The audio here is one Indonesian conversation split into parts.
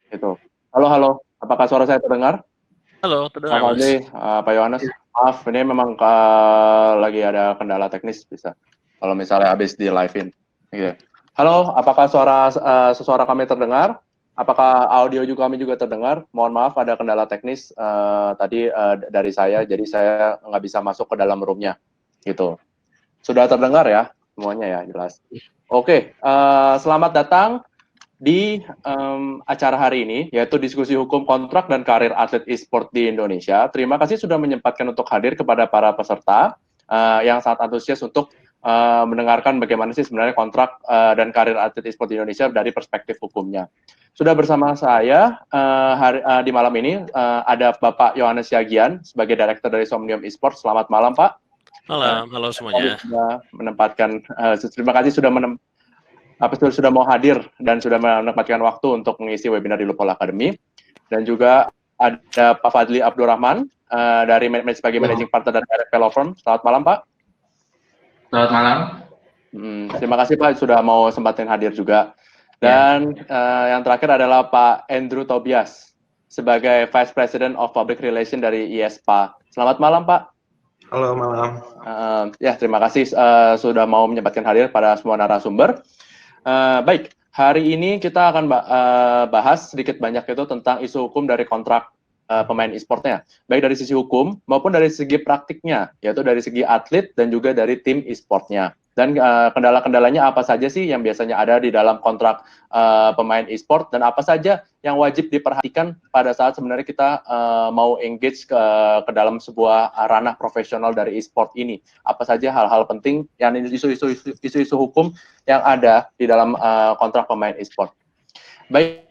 Gitu. Halo, halo. Apakah suara saya terdengar? Halo, Pak terdengar Mas. Fadli, Pak Yohanes. Maaf, ini memang lagi ada kendala teknis bisa. Kalau misalnya habis di live-in. Gitu. Halo, apakah suara kami terdengar? Apakah audio juga kami juga terdengar? Mohon maaf ada kendala teknis tadi dari saya, jadi saya nggak bisa masuk ke dalam room-nya. Gitu. Sudah terdengar ya semuanya ya, jelas. Oke, selamat datang di acara hari ini, yaitu diskusi hukum kontrak dan karir atlet e-sport di Indonesia. Terima kasih sudah menyempatkan untuk hadir kepada para peserta yang sangat antusias untuk mendengarkan bagaimana sih sebenarnya kontrak dan karir atlet e-sport di Indonesia dari perspektif hukumnya. Sudah bersama saya di malam ini ada Bapak Yohanes Yagian sebagai Direktur dari Somnium Esports. Selamat malam, Pak. Malam, halo semuanya. Sudah menempatkan, terima kasih sudah mau hadir dan sudah menempatkan waktu untuk mengisi webinar di Lupol Academy. Dan juga ada Pak Fadli Abdurrahman sebagai Managing Partner dari RFP Law Firm. Selamat malam, Pak. Selamat malam. Terima kasih, Pak, sudah mau sempatin hadir juga. Dan yang terakhir adalah Pak Andrew Tobias sebagai Vice President of Public Relations dari IESPA. Selamat malam, Pak. Halo, malam. Ya, terima kasih sudah mau menyempatkan hadir pada semua narasumber. Baik, hari ini kita akan bahas sedikit banyak itu tentang isu hukum dari kontrak pemain e-sportnya, baik dari sisi hukum maupun dari segi praktiknya, yaitu dari segi atlet dan juga dari tim e-sportnya. Dan kendala-kendalanya apa saja sih yang biasanya ada di dalam kontrak pemain e-sport, dan apa saja yang wajib diperhatikan pada saat sebenarnya kita mau engage ke dalam sebuah ranah profesional dari e-sport ini. Apa saja hal-hal penting yang isu-isu hukum yang ada di dalam kontrak pemain e-sport. Baik,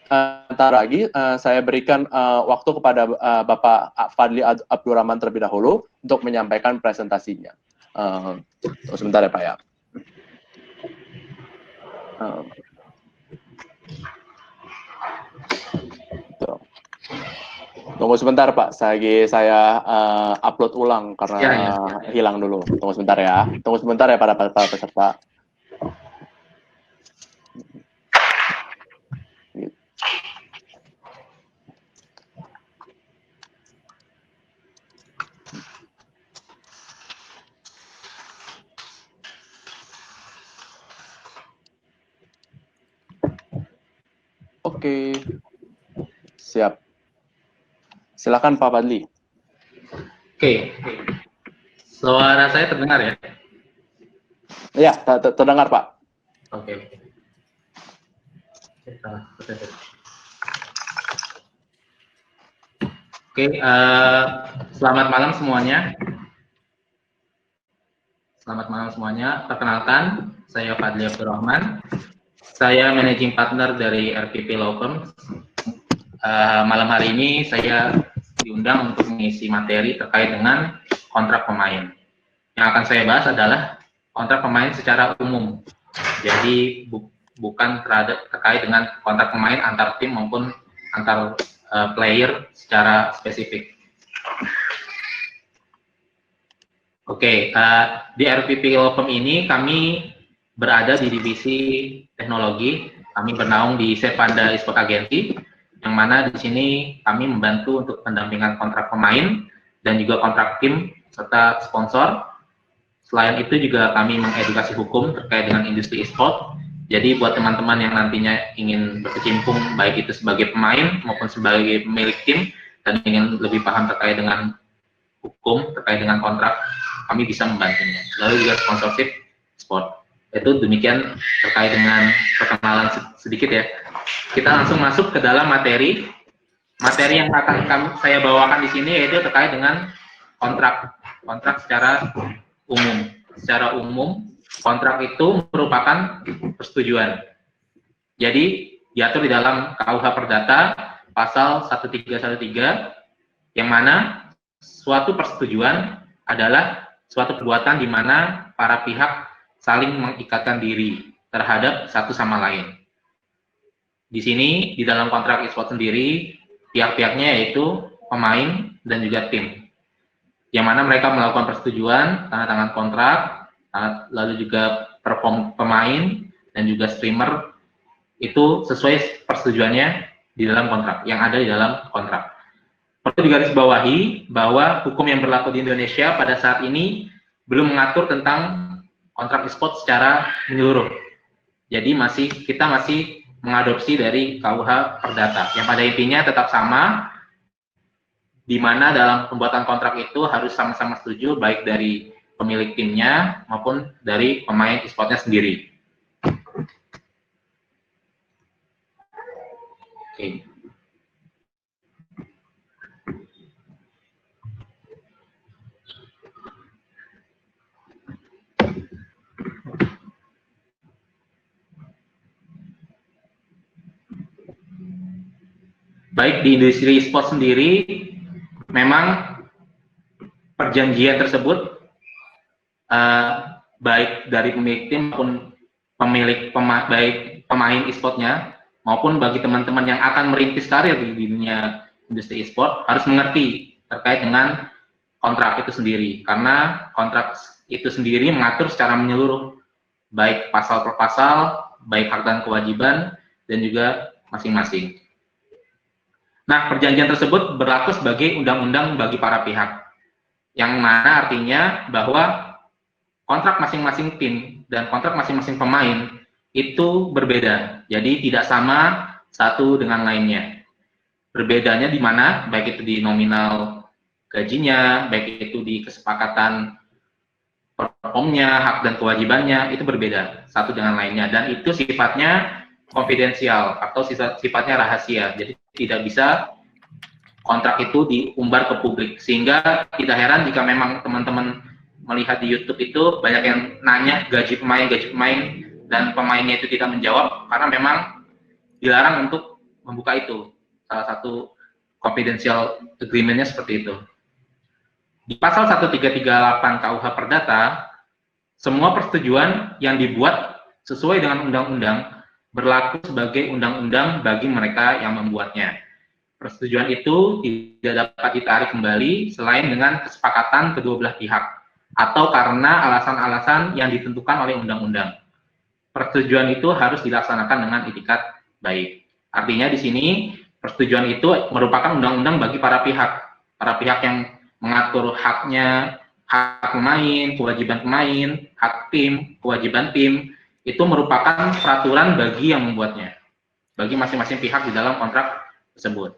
antara lagi saya berikan waktu kepada Bapak Fadli Abdurrahman terlebih dahulu untuk menyampaikan presentasinya. Sebentar ya, Pak ya. Tunggu sebentar, Pak. Saya upload ulang karena hilang dulu. Tunggu sebentar ya. Tunggu sebentar ya para peserta. Oke, siap. Silakan Pak Fadli. Oke. Suara saya terdengar ya? Ya, terdengar Pak. Oke. Oke, selamat malam semuanya. Selamat malam semuanya. Perkenalkan, saya Fadli Abdurrahman. Saya Managing Partner dari RPP Law Firm. Malam hari ini saya diundang untuk mengisi materi terkait dengan kontrak pemain. Yang akan saya bahas adalah kontrak pemain secara umum. Jadi bukan terkait dengan kontrak pemain antar tim maupun antar player secara spesifik. Oke, di RPP Law Firm ini kami berada di divisi teknologi. Kami bernaung di Sevanda Esport Agency, yang mana di sini kami membantu untuk pendampingan kontrak pemain dan juga kontrak tim serta sponsor. Selain itu juga kami mengedukasi hukum terkait dengan industri e-sport. Jadi buat teman-teman yang nantinya ingin berkecimpung baik itu sebagai pemain maupun sebagai pemilik tim dan ingin lebih paham terkait dengan hukum, terkait dengan kontrak, kami bisa membantunya. Lalu juga sponsorship sport. Itu demikian terkait dengan perkenalan sedikit ya. Kita langsung masuk ke dalam materi. Materi yang akan saya bawakan di sini yaitu terkait dengan kontrak secara umum. Secara umum, kontrak itu merupakan persetujuan. Jadi diatur di dalam KUH Perdata pasal 1313 yang mana suatu persetujuan adalah suatu perbuatan di mana para pihak saling mengikatkan diri terhadap satu sama lain. Di sini, di dalam kontrak e-sport sendiri, pihak-pihaknya yaitu pemain dan juga tim. Yang mana mereka melakukan persetujuan, tanda tangan kontrak, lalu juga perform pemain dan juga streamer, itu sesuai persetujuannya di dalam kontrak, yang ada di dalam kontrak. Perlu digarisbawahi bahwa hukum yang berlaku di Indonesia pada saat ini belum mengatur tentang kontrak e-sport secara menyeluruh. Jadi kita masih mengadopsi dari KUH Perdata, yang pada intinya tetap sama, di mana dalam pembuatan kontrak itu harus sama-sama setuju, baik dari pemilik timnya maupun dari pemain e-sportnya sendiri. Oke. Baik, di industri e-sport sendiri, memang perjanjian tersebut baik dari pemilik tim maupun baik pemain e-sportnya maupun bagi teman-teman yang akan merintis karir di dunia industri e-sport harus mengerti terkait dengan kontrak itu sendiri, karena kontrak itu sendiri mengatur secara menyeluruh baik pasal per pasal, baik hak dan kewajiban, dan juga masing-masing. Nah, perjanjian tersebut berlaku sebagai undang-undang bagi para pihak, yang mana artinya bahwa kontrak masing-masing tim dan kontrak masing-masing pemain itu berbeda, jadi tidak sama satu dengan lainnya. Berbedanya di mana, baik itu di nominal gajinya, baik itu di kesepakatan performnya, hak dan kewajibannya, itu berbeda satu dengan lainnya, dan itu sifatnya konfidensial atau sifatnya rahasia, jadi tidak bisa kontrak itu diumbar ke publik, sehingga tidak heran jika memang teman-teman melihat di YouTube itu banyak yang nanya gaji pemain, dan pemainnya itu tidak menjawab, karena memang dilarang untuk membuka itu. Salah satu confidential agreement-nya seperti itu. Di pasal 1338 KUH Perdata, semua persetujuan yang dibuat sesuai dengan undang-undang berlaku sebagai undang-undang bagi mereka yang membuatnya. Persetujuan itu tidak dapat ditarik kembali selain dengan kesepakatan kedua belah pihak atau karena alasan-alasan yang ditentukan oleh undang-undang. Persetujuan itu harus dilaksanakan dengan itikat baik. Artinya di sini persetujuan itu merupakan undang-undang bagi para pihak yang mengatur haknya, hak pemain, kewajiban pemain, hak tim, kewajiban tim, itu merupakan peraturan bagi yang membuatnya, bagi masing-masing pihak di dalam kontrak tersebut.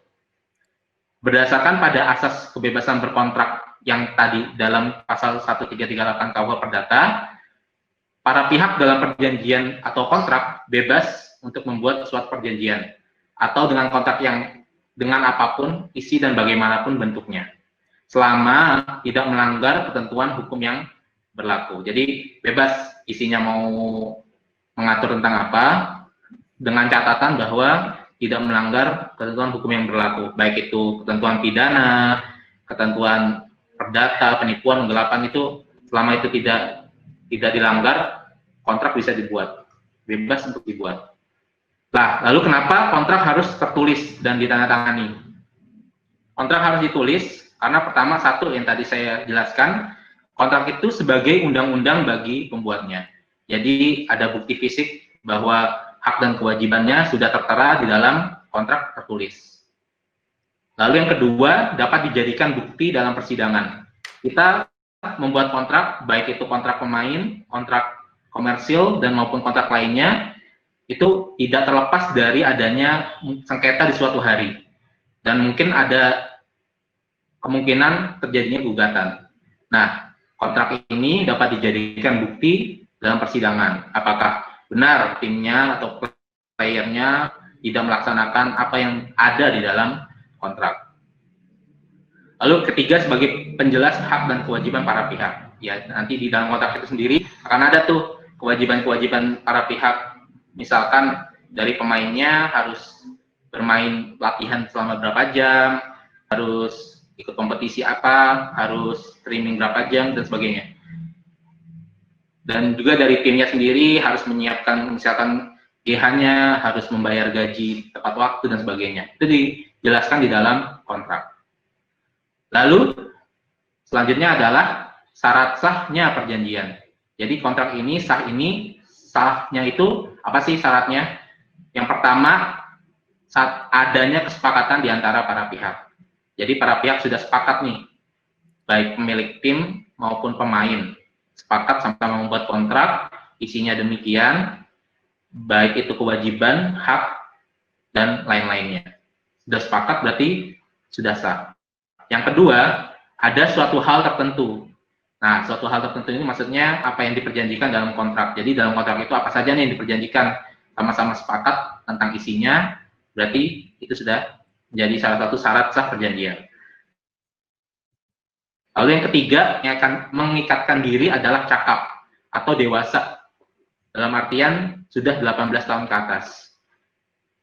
Berdasarkan pada asas kebebasan berkontrak yang tadi dalam pasal 1338 KUH Perdata, para pihak dalam perjanjian atau kontrak bebas untuk membuat suatu perjanjian atau dengan kontrak yang dengan apapun isi dan bagaimanapun bentuknya, selama tidak melanggar ketentuan hukum yang berlaku. Jadi bebas isinya mau mengatur tentang apa, dengan catatan bahwa tidak melanggar ketentuan hukum yang berlaku, baik itu ketentuan pidana, ketentuan perdata, penipuan, penggelapan, itu selama itu tidak dilanggar, kontrak bisa dibuat, bebas untuk dibuat. Nah, lalu kenapa kontrak harus tertulis dan ditandatangani? Kontrak harus ditulis karena pertama, satu yang tadi saya jelaskan, kontrak itu sebagai undang-undang bagi pembuatnya. Jadi ada bukti fisik bahwa hak dan kewajibannya sudah tertera di dalam kontrak tertulis. Lalu yang kedua, dapat dijadikan bukti dalam persidangan. Kita membuat kontrak, baik itu kontrak pemain, kontrak komersil, dan maupun kontrak lainnya, itu tidak terlepas dari adanya sengketa di suatu hari. Dan mungkin ada kemungkinan terjadinya gugatan. Nah, kontrak ini dapat dijadikan bukti dalam persidangan. Apakah benar timnya atau playernya tidak melaksanakan apa yang ada di dalam kontrak. Lalu ketiga, sebagai penjelas hak dan kewajiban para pihak. Ya, nanti di dalam kontrak itu sendiri akan ada tuh kewajiban-kewajiban para pihak. Misalkan dari pemainnya harus bermain latihan selama berapa jam, harus ikut kompetisi apa, harus streaming berapa jam, dan sebagainya. Dan juga dari timnya sendiri harus menyiapkan, misalkan GH-nya harus membayar gaji tepat waktu dan sebagainya. Itu dijelaskan di dalam kontrak. Lalu selanjutnya adalah syarat sahnya perjanjian. Jadi kontrak ini sahnya itu apa sih syaratnya? Yang pertama, saat adanya kesepakatan di antara para pihak. Jadi para pihak sudah sepakat nih, baik pemilik tim maupun pemain, sepakat sama-sama membuat kontrak, isinya demikian, baik itu kewajiban, hak, dan lain-lainnya. Sudah sepakat berarti sudah sah. Yang kedua, ada suatu hal tertentu. Nah, suatu hal tertentu ini maksudnya apa yang diperjanjikan dalam kontrak. Jadi dalam kontrak itu apa saja nih yang diperjanjikan, sama-sama sepakat tentang isinya, berarti itu sudah menjadi salah satu syarat sah perjanjian. Lalu yang ketiga yang akan mengikatkan diri adalah cakap atau dewasa. Dalam artian sudah 18 tahun ke atas.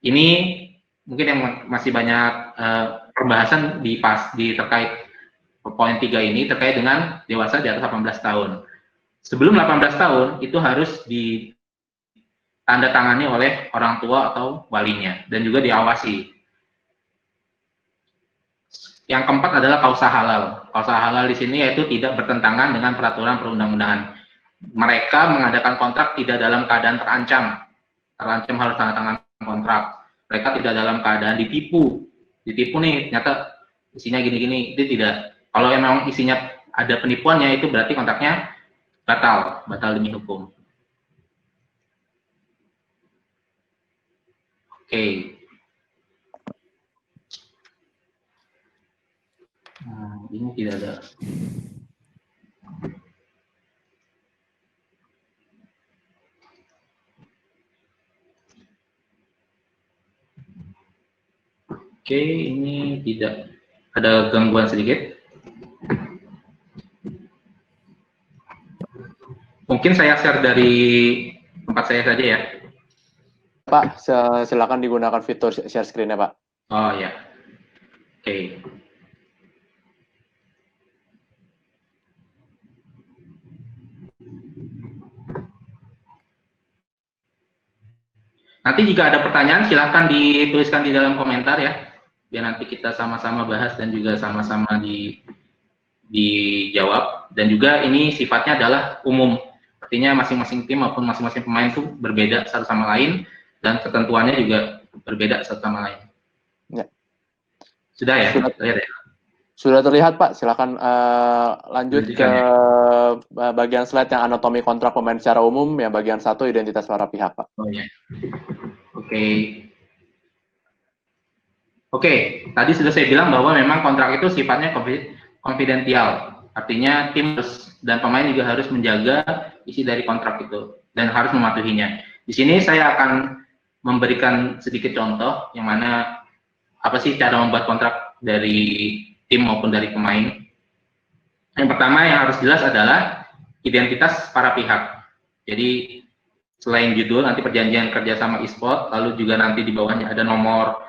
Ini mungkin yang masih banyak pembahasan di terkait poin 3 ini terkait dengan dewasa di atas 18 tahun. Sebelum 18 tahun itu harus ditandatangani oleh orang tua atau walinya dan juga diawasi. Yang keempat adalah kausa halal. Kausa halal di sini yaitu tidak bertentangan dengan peraturan perundang-undangan. Mereka mengadakan kontrak tidak dalam keadaan terancam harus tanda tangan kontrak. Mereka tidak dalam keadaan ditipu nih, ternyata isinya gini-gini, itu tidak. Kalau memang isinya ada penipuannya, itu berarti kontraknya batal demi hukum. Oke. Nah, ini tidak ada. Oke, ini tidak ada gangguan sedikit. Mungkin saya share dari tempat saya saja ya. Pak, silakan digunakan fitur share screen-nya, Pak. Oh ya. Oke. Nanti jika ada pertanyaan silahkan dituliskan di dalam komentar ya, biar nanti kita sama-sama bahas dan juga sama-sama dijawab. Dan juga ini sifatnya adalah umum, artinya masing-masing tim maupun masing-masing pemain itu berbeda satu sama lain dan ketentuannya juga berbeda satu sama lain. Ya. Sudah ya? Sudah terlihat, Pak. Silakan lanjut ke bagian slide yang anatomi kontrak pemain secara umum, yang bagian 1 identitas para pihak, Pak. Oh ya. Oke, tadi sudah saya bilang bahwa memang kontrak itu sifatnya konfidensial. Artinya tim dan pemain juga harus menjaga isi dari kontrak itu dan harus mematuhinya. Di sini saya akan memberikan sedikit contoh yang mana apa sih cara membuat kontrak dari tim maupun dari pemain. Yang pertama yang harus jelas adalah identitas para pihak. Jadi selain judul nanti perjanjian kerjasama e-sport, lalu juga nanti di bawahnya ada nomor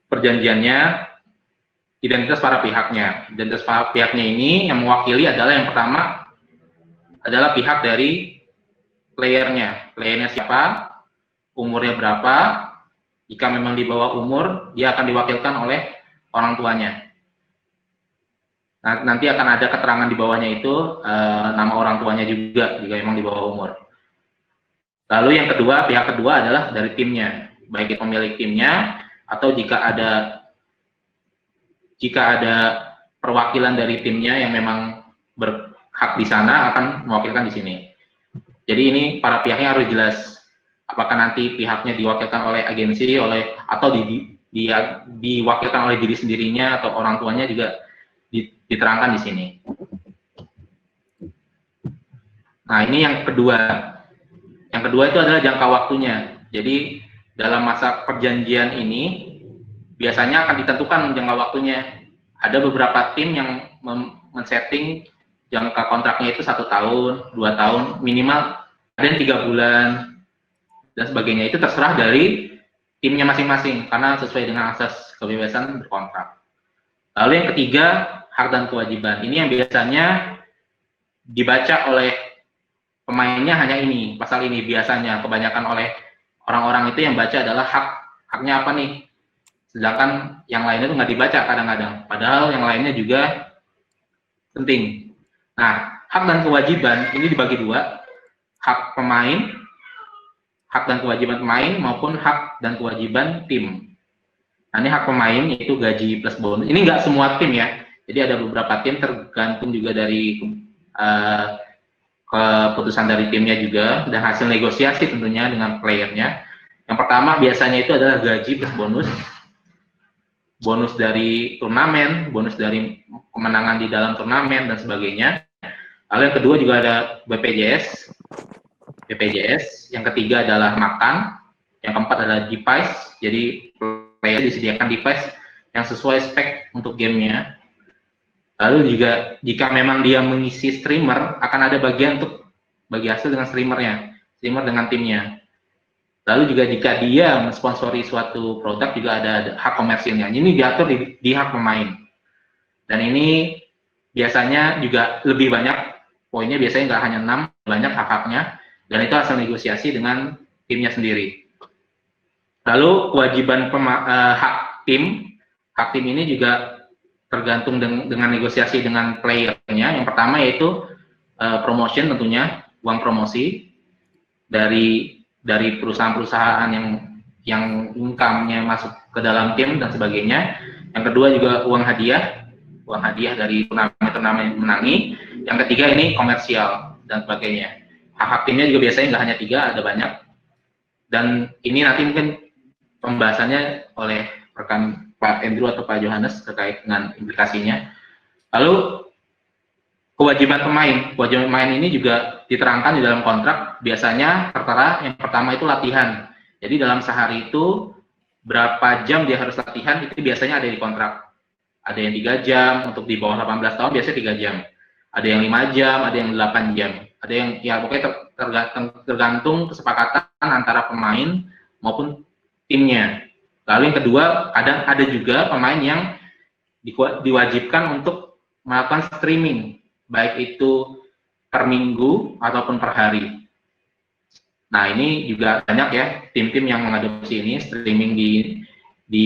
perjanjiannya, identitas para pihaknya. Identitas para pihaknya ini yang mewakili adalah yang pertama adalah pihak dari playernya. Playernya siapa, umurnya berapa, jika memang di bawah umur, dia akan diwakilkan oleh orang tuanya. Nah, nanti akan ada keterangan di bawahnya itu, nama orang tuanya juga, jika memang di bawah umur. Lalu yang kedua, pihak kedua adalah dari timnya, baik itu pemilik timnya, atau jika ada perwakilan dari timnya yang memang berhak di sana akan mewakilkan di sini. Jadi ini para pihaknya harus jelas. Apakah nanti pihaknya diwakilkan oleh agensi, atau diwakilkan oleh diri sendirinya atau orang tuanya juga diterangkan di sini. Nah, ini yang kedua. Yang kedua itu adalah jangka waktunya. Jadi dalam masa perjanjian ini biasanya akan ditentukan jangka waktunya. Ada beberapa tim yang men-setting jangka kontraknya itu 1 tahun, 2 tahun, minimal ada yang 3 bulan dan sebagainya. Itu terserah dari timnya masing-masing karena sesuai dengan asas kebebasan berkontrak. Lalu yang ketiga, hak dan kewajiban. Ini yang biasanya dibaca oleh pemainnya hanya ini, pasal ini biasanya kebanyakan oleh orang-orang itu yang baca adalah haknya apa nih, sedangkan yang lainnya itu nggak dibaca kadang-kadang, padahal yang lainnya juga penting. Nah, hak dan kewajiban ini dibagi dua, hak pemain, hak dan kewajiban pemain maupun hak dan kewajiban tim. Nah, ini hak pemain yaitu gaji plus bonus. Ini nggak semua tim ya. Jadi ada beberapa tim, tergantung juga dari keputusan dari timnya juga dan hasil negosiasi tentunya dengan playernya. Yang pertama biasanya itu adalah gaji plus bonus. Bonus dari turnamen, bonus dari kemenangan di dalam turnamen dan sebagainya. Lalu yang kedua juga ada BPJS. Yang ketiga adalah makan. Yang keempat adalah device. Jadi player disediakan device yang sesuai spek untuk gamenya. Lalu juga jika memang dia mengisi streamer, akan ada bagian untuk bagi hasil dengan streamer dengan timnya. Lalu juga jika dia mensponsori suatu produk juga ada hak komersilnya. Ini diatur di hak pemain. Dan ini biasanya juga lebih banyak poinnya, biasanya nggak hanya 6, banyak hak-haknya. Dan itu hasil negosiasi dengan timnya sendiri. Lalu kewajiban hak tim ini juga tergantung dengan negosiasi dengan playernya. Yang pertama yaitu promotion tentunya, uang promosi dari perusahaan-perusahaan yang income-nya masuk ke dalam tim dan sebagainya. Yang kedua juga uang hadiah dari turnamen menangi. Yang ketiga ini komersial dan sebagainya. Hak timnya juga biasanya nggak hanya 3, ada banyak. Dan ini nanti mungkin pembahasannya oleh rekan Pak Andrew atau Pak Johannes terkait dengan implikasinya. Lalu kewajiban pemain ini juga diterangkan di dalam kontrak. Biasanya tertera yang pertama itu latihan. Jadi dalam sehari itu berapa jam dia harus latihan itu biasanya ada di kontrak. Ada yang 3 jam, untuk di bawah 18 tahun biasanya 3 jam. Ada yang 5 jam, ada yang 8 jam. Ada yang ya pokoknya tergantung kesepakatan antara pemain maupun timnya. Lalu yang kedua, kadang ada juga pemain yang diwajibkan untuk melakukan streaming, baik itu per minggu ataupun per hari. Nah, ini juga banyak ya tim-tim yang mengadopsi ini, streaming di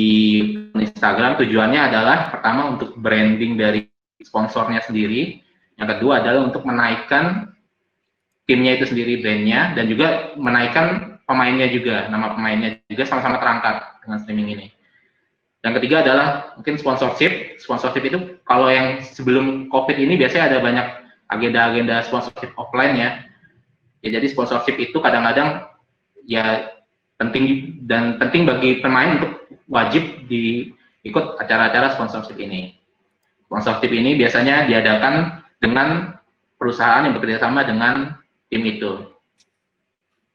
Instagram. Tujuannya adalah pertama untuk branding dari sponsornya sendiri, yang kedua adalah untuk menaikkan timnya itu sendiri, brandnya, dan juga menaikkan pemainnya juga, nama pemainnya juga sama-sama terangkat dengan streaming ini. Yang ketiga adalah mungkin sponsorship. Sponsorship itu kalau yang sebelum COVID ini biasanya ada banyak agenda-agenda sponsorship offline ya. Ya jadi sponsorship itu kadang-kadang ya penting bagi pemain untuk wajib ikut acara-acara sponsorship ini. Sponsorship ini biasanya diadakan dengan perusahaan yang bekerja sama dengan tim itu.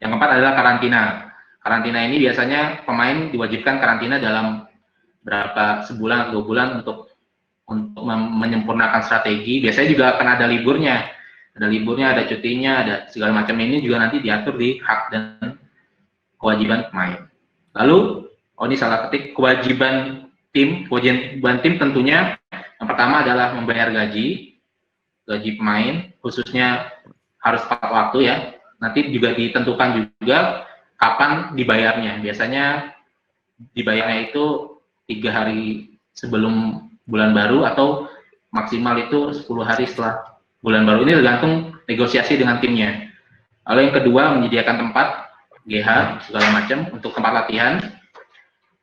Yang keempat adalah karantina. Karantina ini biasanya pemain diwajibkan karantina dalam sebulan atau 2 bulan untuk menyempurnakan strategi. Biasanya juga akan ada liburnya, ada cutinya, ada segala macam. Ini juga nanti diatur di hak dan kewajiban pemain. Lalu, ini salah ketik, kewajiban tim tentunya yang pertama adalah membayar gaji pemain, khususnya harus tepat waktu ya. Nanti juga ditentukan juga kapan dibayarnya. Biasanya dibayarnya itu 3 hari sebelum bulan baru atau maksimal itu 10 hari setelah bulan baru. Ini tergantung negosiasi dengan timnya. Lalu yang kedua, menyediakan tempat GH segala macam untuk tempat latihan.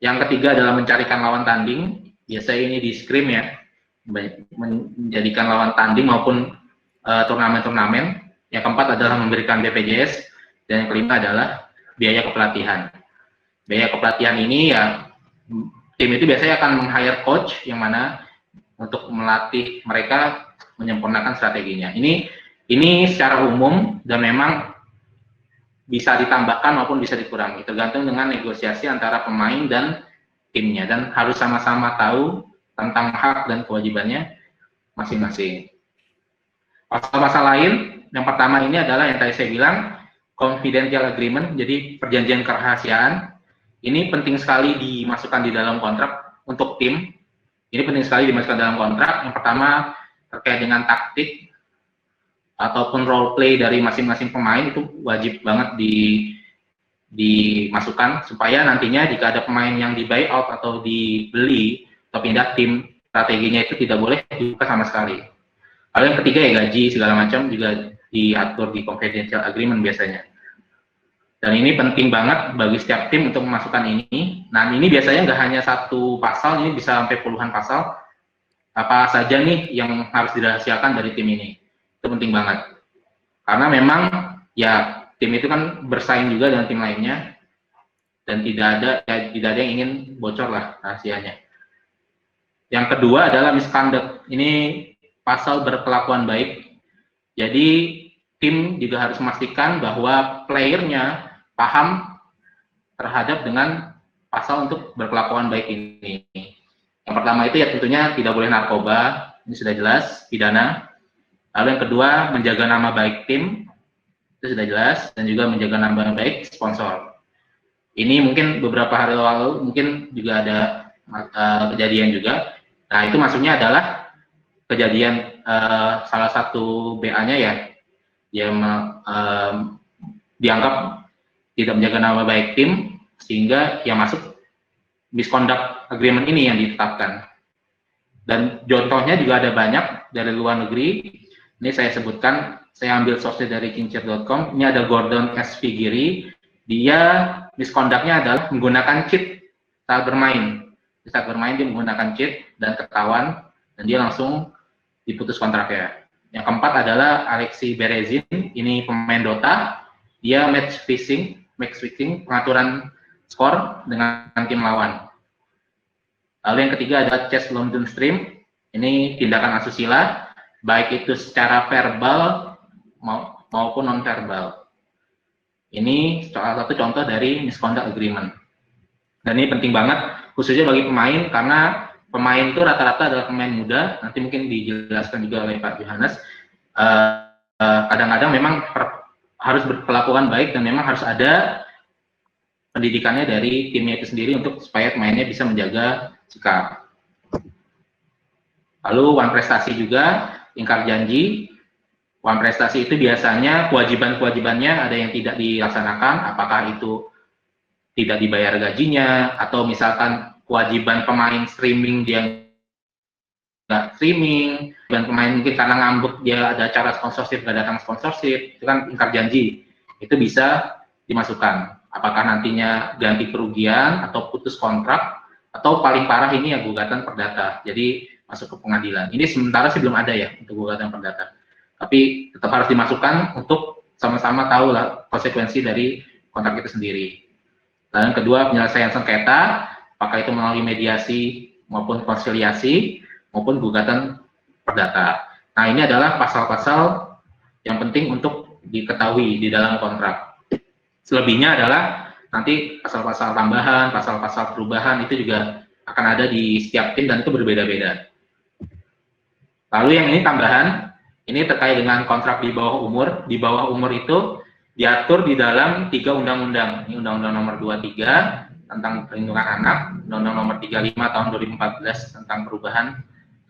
Yang ketiga adalah mencarikan lawan tanding. Biasanya ini di scrim ya, menjadikan lawan tanding maupun turnamen-turnamen. Yang keempat adalah memberikan BPJS, dan yang kelima adalah biaya kepelatihan. Biaya kepelatihan ini ya tim itu biasanya akan meng-hire coach yang mana untuk melatih mereka menyempurnakan strateginya. Ini secara umum dan memang bisa ditambahkan maupun bisa dikurangi, tergantung dengan negosiasi antara pemain dan timnya, dan harus sama-sama tahu tentang hak dan kewajibannya masing-masing. Pasal-pasal lain, yang pertama ini adalah yang tadi saya bilang, confidential agreement, jadi perjanjian kerahasiaan. Ini penting sekali dimasukkan di dalam kontrak untuk tim. Ini penting sekali dimasukkan dalam kontrak. Yang pertama, terkait dengan taktik ataupun role play dari masing-masing pemain, itu wajib banget dimasukkan, supaya nantinya jika ada pemain yang di buyout atau dibeli atau pindah tim, strateginya itu tidak boleh dibuka sama sekali. Lalu yang ketiga ya gaji segala macam juga diatur di confidential agreement biasanya. Dan ini penting banget bagi setiap tim untuk memasukkan ini. Nah, ini biasanya nggak hanya satu pasal, ini bisa sampai puluhan pasal. Apa saja nih yang harus dirahasiakan dari tim ini. Itu penting banget. Karena memang ya tim itu kan bersaing juga dengan tim lainnya dan tidak ada yang ingin bocor lah rahasianya. Yang kedua adalah misconduct. Ini pasal berkelakuan baik. Jadi tim juga harus memastikan bahwa playernya paham terhadap dengan pasal untuk berkelakuan baik ini. Yang pertama itu ya tentunya tidak boleh narkoba, ini sudah jelas, pidana. Lalu yang kedua, menjaga nama baik tim, itu sudah jelas, dan juga menjaga nama baik sponsor. Ini mungkin beberapa hari lalu, mungkin juga ada kejadian juga. Nah, itu maksudnya adalah kejadian salah satu BA-nya ya, yang dianggap tidak menjaga nama baik tim, sehingga yang masuk misconduct agreement ini yang ditetapkan. Dan contohnya juga ada banyak dari luar negeri. Ini saya sebutkan, saya ambil source-nya dari kincir.com. Ini ada Gordon S. Figiri. Dia misconduct-nya adalah menggunakan cheat saat bermain. Saat bermain dia menggunakan cheat dan ketahuan, dan dia langsung diputus kontraknya. Yang keempat adalah Alexei Berezin. Ini pemain Dota. Dia match fixing, pengaturan skor dengan tim lawan. Lalu yang ketiga adalah Chess London Stream. Ini tindakan asusila, baik itu secara verbal maupun non-verbal. Ini salah satu contoh dari misconduct agreement. Dan ini penting banget, khususnya bagi pemain, karena pemain itu rata-rata adalah pemain muda. Nanti mungkin dijelaskan juga oleh Pak Yohanes. Kadang-kadang memang harus berkelakuan baik dan memang harus ada pendidikannya dari timnya itu sendiri untuk supaya pemainnya bisa menjaga sikap. Lalu one prestasi juga, ingkar janji. One prestasi itu biasanya kewajiban-kewajibannya ada yang tidak dilaksanakan, apakah itu tidak dibayar gajinya, atau misalkan kewajiban pemain streaming dia nggak streaming, dan pemain mungkin karena ngambek dia ada acara sponsorship, nggak datang sponsorship, itu kan ingkar janji. Itu bisa dimasukkan. Apakah nantinya ganti kerugian atau putus kontrak, atau paling parah ini ya gugatan perdata. Jadi masuk ke pengadilan. Ini sementara sih belum ada ya untuk gugatan perdata. Tapi tetap harus dimasukkan untuk sama-sama tahu lah konsekuensi dari kontrak itu sendiri. Dan yang kedua, penyelesaian sengketa, apakah itu melalui mediasi maupun konsiliasi maupun gugatan perdata. Nah, ini adalah pasal-pasal yang penting untuk diketahui di dalam kontrak. Selebihnya adalah nanti pasal-pasal tambahan, pasal-pasal perubahan itu juga akan ada di setiap tim dan itu berbeda-beda. Lalu yang ini tambahan, ini terkait dengan kontrak di bawah umur. Di bawah umur itu diatur di dalam 3 undang-undang. Ini Undang-Undang Nomor 23 tentang Perlindungan Anak, Undang-Undang Nomor 35 tahun 2014 tentang Perubahan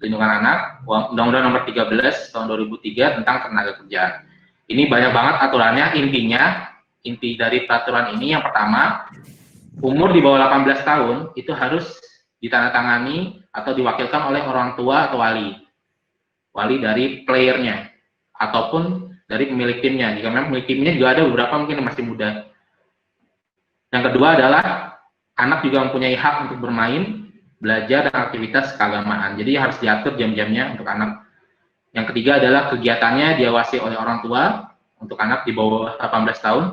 Perlindungan Anak, Undang-Undang Nomor 13 tahun 2003 tentang Tenaga Kerja. Ini banyak banget aturannya. Inti dari peraturan ini yang pertama, umur di bawah 18 tahun itu harus ditandatangani atau diwakilkan oleh orang tua atau wali dari playernya ataupun dari pemilik timnya. Jika memang pemilik timnya juga ada beberapa mungkin yang masih muda. Yang kedua adalah anak juga mempunyai hak untuk bermain, belajar, dan aktivitas keagamaan. Jadi harus diatur jam-jamnya untuk anak. Yang ketiga adalah kegiatannya diawasi oleh orang tua untuk anak di bawah 18 tahun.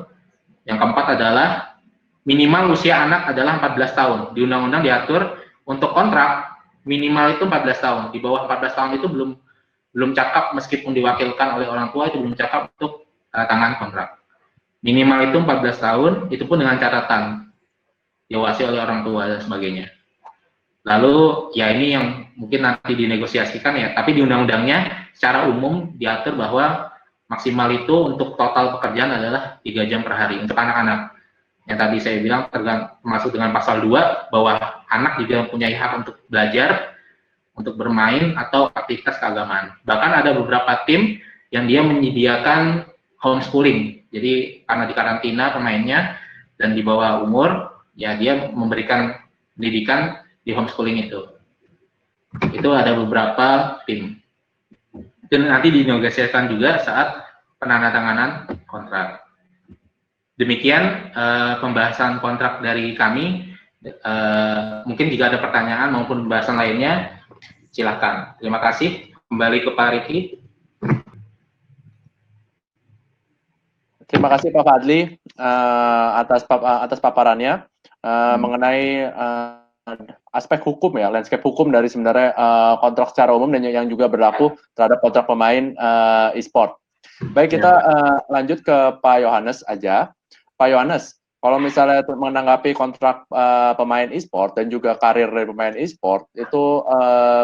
Yang keempat adalah minimal usia anak adalah 14 tahun. Di undang-undang diatur untuk kontrak minimal itu 14 tahun. Di bawah 14 tahun itu belum cakap, meskipun diwakilkan oleh orang tua itu belum cakap untuk tangan kontrak. Minimal itu 14 tahun, itu pun dengan catatan diawasi oleh orang tua dan sebagainya. Lalu ya ini yang mungkin nanti dinegosiasikan ya, tapi di undang-undangnya secara umum diatur bahwa maksimal itu untuk total pekerjaan adalah 3 jam per hari untuk anak-anak. Yang tadi saya bilang termasuk dengan pasal 2 bahwa anak juga mempunyai hak untuk belajar, untuk bermain atau aktivitas keagamaan. Bahkan ada beberapa tim yang dia menyediakan homeschooling. Jadi karena di karantina pemainnya dan di bawah umur, ya dia memberikan pendidikan di homeschooling itu. Itu ada beberapa tim. Dan nanti dinegosiasikan juga saat penandatanganan kontrak. Demikian pembahasan kontrak dari kami. Mungkin jika ada pertanyaan maupun pembahasan lainnya, silakan. Terima kasih. Kembali ke Pak Riki. Terima kasih Pak Fadli atas paparannya mengenai aspek hukum ya, landscape hukum dari sebenarnya kontrak secara umum dan yang juga berlaku terhadap kontrak pemain e-sport. Baik, kita lanjut ke Pak Yohanes aja. Pak Yohanes, kalau misalnya menanggapi kontrak pemain e-sport dan juga karir dari pemain e-sport, itu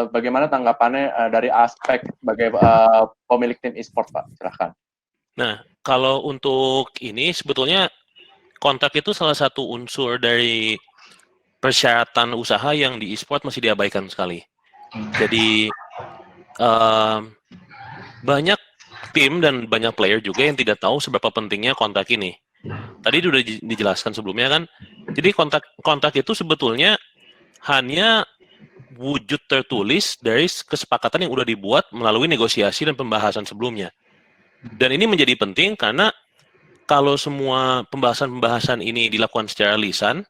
bagaimana tanggapannya dari aspek sebagai pemilik tim e-sport, Pak? Silahkan. Nah, kalau untuk ini sebetulnya kontrak itu salah satu unsur dari persyaratan usaha yang di e-sport masih diabaikan sekali. Jadi banyak tim dan banyak player juga yang tidak tahu seberapa pentingnya kontrak ini. Tadi sudah dijelaskan sebelumnya kan. Jadi kontrak itu sebetulnya hanya wujud tertulis dari kesepakatan yang sudah dibuat melalui negosiasi dan pembahasan sebelumnya. Dan ini menjadi penting karena kalau semua pembahasan-pembahasan ini dilakukan secara lisan,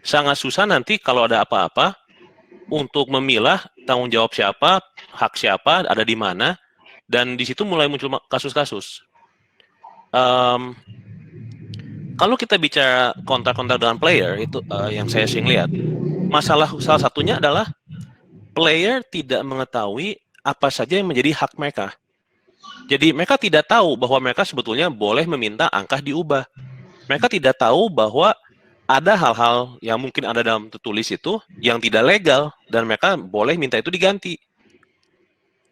sangat susah nanti kalau ada apa-apa untuk memilah tanggung jawab siapa, hak siapa, ada di mana, dan di situ mulai muncul kasus-kasus. Kalau kita bicara kontrak-kontrak dengan player, itu yang saya sering lihat, masalah salah satunya adalah player tidak mengetahui apa saja yang menjadi hak mereka. Jadi mereka tidak tahu bahwa mereka sebetulnya boleh meminta angka diubah. Mereka tidak tahu bahwa ada hal-hal yang mungkin ada dalam tertulis itu yang tidak legal dan mereka boleh minta itu diganti.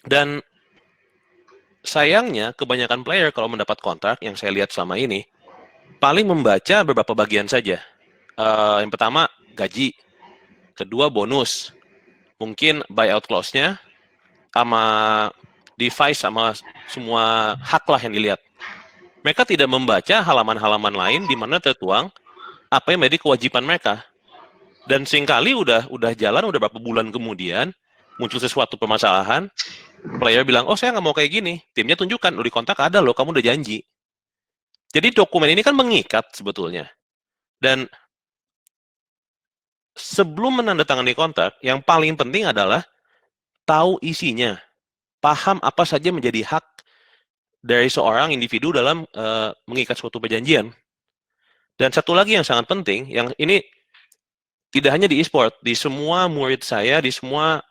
Dan sayangnya kebanyakan player kalau mendapat kontrak yang saya lihat selama ini paling membaca beberapa bagian saja. Yang pertama gaji, kedua bonus, mungkin buyout clause-nya, sama device, sama semua hak lah yang dilihat. Mereka tidak membaca halaman-halaman lain di mana tertuang apa yang menjadi kewajiban mereka. Dan seringkali udah jalan, udah berapa bulan kemudian, muncul sesuatu permasalahan, player bilang, oh saya nggak mau kayak gini, timnya tunjukkan, di kontak ada loh, kamu udah janji. Jadi dokumen ini kan mengikat sebetulnya. Dan sebelum menandatangani kontrak, yang paling penting adalah tahu isinya. Paham apa saja menjadi hak dari seorang individu dalam mengikat suatu perjanjian. Dan satu lagi yang sangat penting, yang ini tidak hanya di e-sport, di semua murid saya, di semua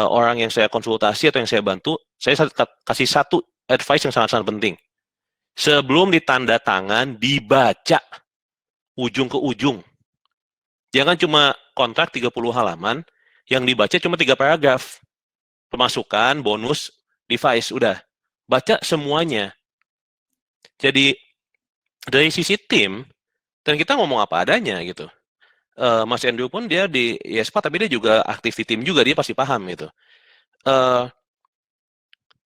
orang yang saya konsultasi atau yang saya bantu, saya kasih satu advice yang sangat-sangat penting. Sebelum ditanda tangan, dibaca ujung ke ujung. Jangan cuma kontrak 30 halaman, yang dibaca cuma 3 paragraf. Pemasukan, bonus, device, udah. Baca semuanya. Jadi, dari sisi tim, dan kita ngomong apa adanya gitu. Mas Andrew pun dia di IESPA, tapi dia juga aktif di tim juga, dia pasti paham gitu.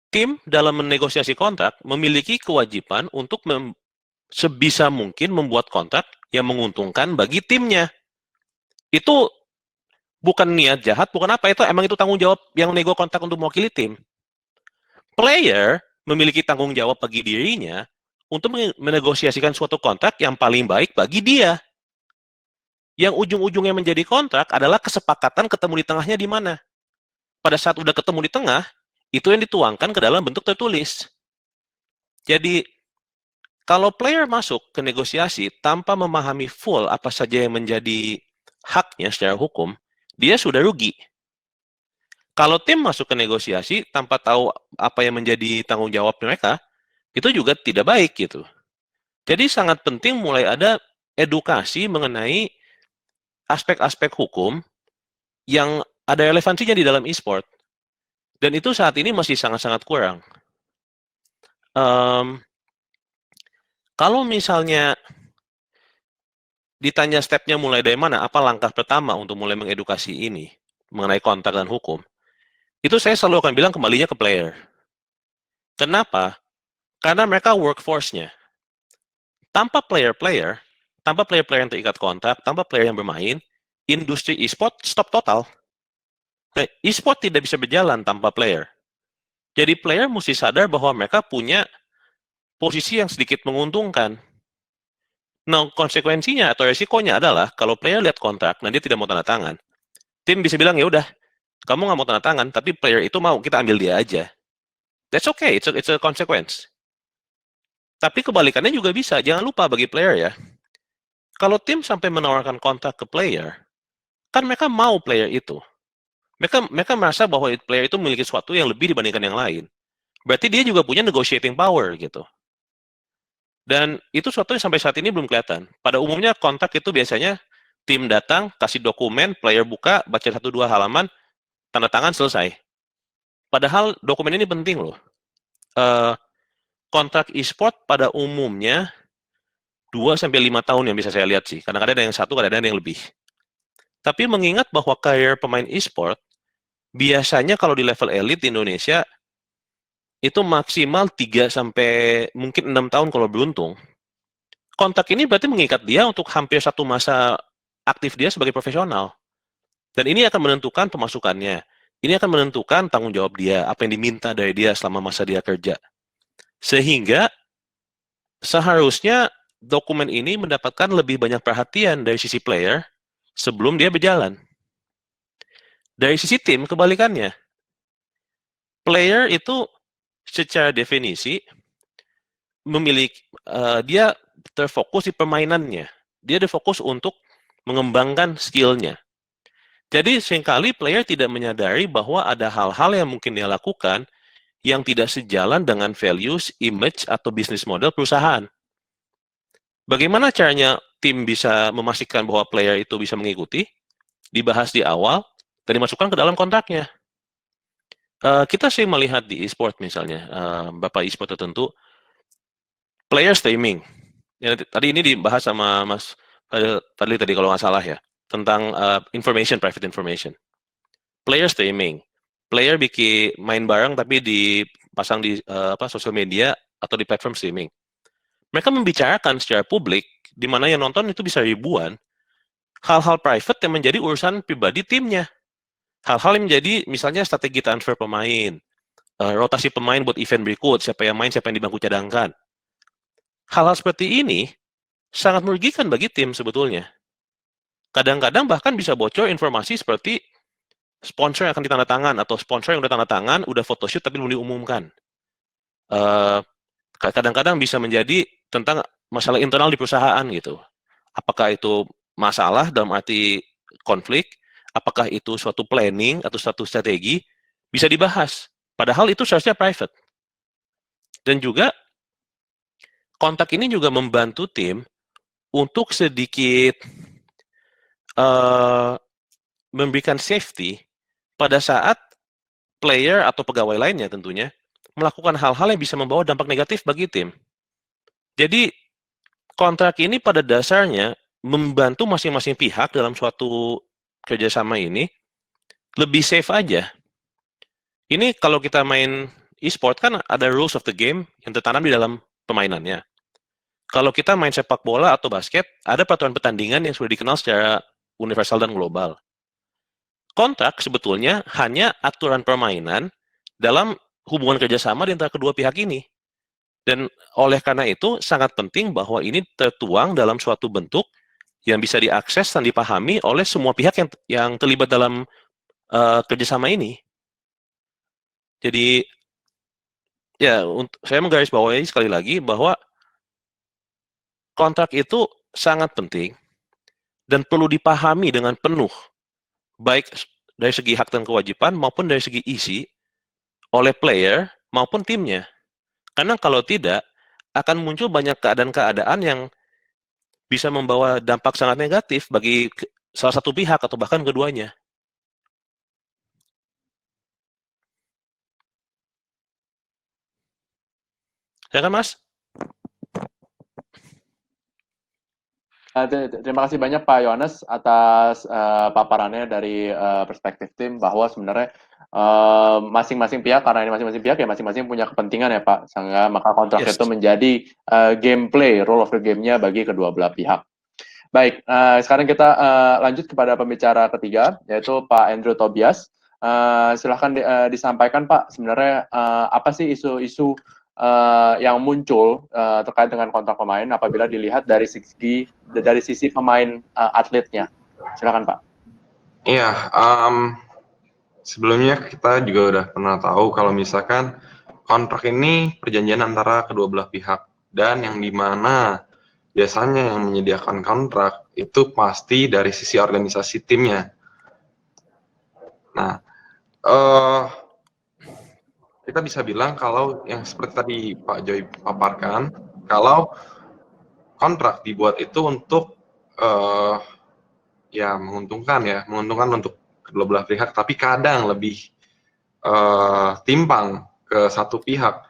Tim dalam menegosiasi kontrak memiliki kewajiban untuk sebisa mungkin membuat kontrak yang menguntungkan bagi timnya. Itu bukan niat jahat, bukan apa, itu emang itu tanggung jawab yang nego kontrak untuk mewakili tim. Player memiliki tanggung jawab bagi dirinya untuk menegosiasikan suatu kontrak yang paling baik bagi dia. Yang ujung-ujungnya menjadi kontrak adalah kesepakatan ketemu di tengahnya di mana. Pada saat udah ketemu di tengah, itu yang dituangkan ke dalam bentuk tertulis. Jadi, kalau player masuk ke negosiasi tanpa memahami full apa saja yang menjadi haknya secara hukum, dia sudah rugi. Kalau tim masuk ke negosiasi tanpa tahu apa yang menjadi tanggung jawab mereka, itu juga tidak baik gitu. Jadi sangat penting mulai ada edukasi mengenai aspek-aspek hukum yang ada relevansinya di dalam e-sport. Dan itu saat ini masih sangat-sangat kurang. Kalau misalnya ditanya stepnya mulai dari mana, apa langkah pertama untuk mulai mengedukasi ini mengenai kontrak dan hukum, itu saya selalu akan bilang kembalinya ke player. Kenapa? Karena mereka workforce-nya. Tanpa player-player yang terikat kontrak, tanpa player yang bermain, industri e-sport stop total. Nah, e-sport tidak bisa berjalan tanpa player. Jadi player mesti sadar bahwa mereka punya posisi yang sedikit menguntungkan. Nah, konsekuensinya atau resikonya adalah kalau player lihat kontrak, nah dia tidak mau tanda tangan. Tim bisa bilang, ya udah, kamu nggak mau tanda tangan, tapi player itu mau, kita ambil dia aja. That's okay, it's a consequence. Tapi kebalikannya juga bisa, jangan lupa bagi player ya. Kalau tim sampai menawarkan kontrak ke player, kan mereka mau player itu. Mereka merasa bahwa player itu memiliki sesuatu yang lebih dibandingkan yang lain. Berarti dia juga punya negotiating power gitu. Dan itu sesuatu yang sampai saat ini belum kelihatan. Pada umumnya kontrak itu biasanya tim datang, kasih dokumen, player buka, baca 1-2 halaman, tanda tangan, selesai. Padahal dokumen ini penting loh. Kontrak e-sport pada umumnya 2-5 tahun yang bisa saya lihat sih. Kadang-kadang ada yang 1, kadang-kadang ada yang lebih. Tapi mengingat bahwa karir pemain e-sport, biasanya kalau di level elit di Indonesia, itu maksimal 3-6 tahun kalau beruntung. Kontrak ini berarti mengikat dia untuk hampir 1 masa aktif dia sebagai profesional. Dan ini akan menentukan pemasukannya. Ini akan menentukan tanggung jawab dia, apa yang diminta dari dia selama masa dia kerja. Sehingga seharusnya dokumen ini mendapatkan lebih banyak perhatian dari sisi player sebelum dia berjalan. Dari sisi tim, kebalikannya. Player itu secara definisi memiliki, dia terfokus di permainannya. Dia terfokus untuk mengembangkan skill-nya. Jadi seringkali player tidak menyadari bahwa ada hal-hal yang mungkin dia lakukan yang tidak sejalan dengan values, image, atau bisnis model perusahaan. Bagaimana caranya tim bisa memastikan bahwa player itu bisa mengikuti? Dibahas di awal dan dimasukkan ke dalam kontraknya. Kita sering melihat di e-sport misalnya, beberapa e-sport tertentu, player streaming. Ya, tadi ini dibahas sama Mas Fadli tadi kalau nggak salah ya, tentang private information. Player streaming. Player bikin main bareng tapi dipasang di sosial media atau di platform streaming. Mereka membicarakan secara publik, di mana yang nonton itu bisa ribuan, hal-hal private yang menjadi urusan pribadi timnya. Hal-hal yang menjadi misalnya strategi transfer pemain, rotasi pemain buat event berikut, siapa yang main, siapa yang di bangku cadangkan. Hal-hal seperti ini sangat merugikan bagi tim sebetulnya. Kadang-kadang bahkan bisa bocor informasi seperti sponsor yang akan ditandatangan atau sponsor yang udah tanda tangan, udah photoshoot tapi belum diumumkan. Kadang-kadang bisa menjadi tentang masalah internal di perusahaan gitu. Apakah itu masalah dalam arti konflik, apakah itu suatu planning atau suatu strategi, bisa dibahas. Padahal itu seharusnya private. Dan juga kontak ini juga membantu tim untuk sedikit memberikan safety pada saat player atau pegawai lainnya tentunya melakukan hal-hal yang bisa membawa dampak negatif bagi tim. Jadi kontrak ini pada dasarnya membantu masing-masing pihak dalam suatu kerjasama ini lebih safe aja. Ini kalau kita main e-sport kan ada rules of the game yang tertanam di dalam permainannya. Kalau kita main sepak bola atau basket, ada peraturan pertandingan yang sudah dikenal secara universal dan global. Kontrak sebetulnya hanya aturan permainan dalam hubungan kerjasama di antara kedua pihak ini. Dan oleh karena itu, sangat penting bahwa ini tertuang dalam suatu bentuk yang bisa diakses dan dipahami oleh semua pihak yang terlibat dalam kerjasama ini. Jadi, ya, saya menggarisbawahi sekali lagi bahwa kontrak itu sangat penting dan perlu dipahami dengan penuh, baik dari segi hak dan kewajiban maupun dari segi isi oleh player maupun timnya. Karena kalau tidak, akan muncul banyak keadaan-keadaan yang bisa membawa dampak sangat negatif bagi salah satu pihak atau bahkan keduanya. Ya kan, Mas? Terima kasih banyak Pak Yohanes atas paparannya dari perspektif tim bahwa sebenarnya masing-masing pihak, karena ini masing-masing pihak ya masing-masing punya kepentingan ya Pak, sehingga maka kontrak itu menjadi gameplay, role of the game-nya bagi kedua belah pihak. Baik, sekarang kita lanjut kepada pembicara ketiga, yaitu Pak Andrew Tobias. Silahkan disampaikan Pak, sebenarnya apa sih isu-isu yang muncul terkait dengan kontrak pemain apabila dilihat dari sisi pemain atletnya. Silakan Pak. Iya, sebelumnya kita juga udah pernah tahu kalau misalkan kontrak ini perjanjian antara kedua belah pihak, dan yang dimana biasanya yang menyediakan kontrak itu pasti dari sisi organisasi timnya. Nah, kita bisa bilang kalau yang seperti tadi Pak Joy paparkan, kalau kontrak dibuat itu untuk ya menguntungkan untuk kedua belah pihak, tapi kadang lebih timpang ke satu pihak,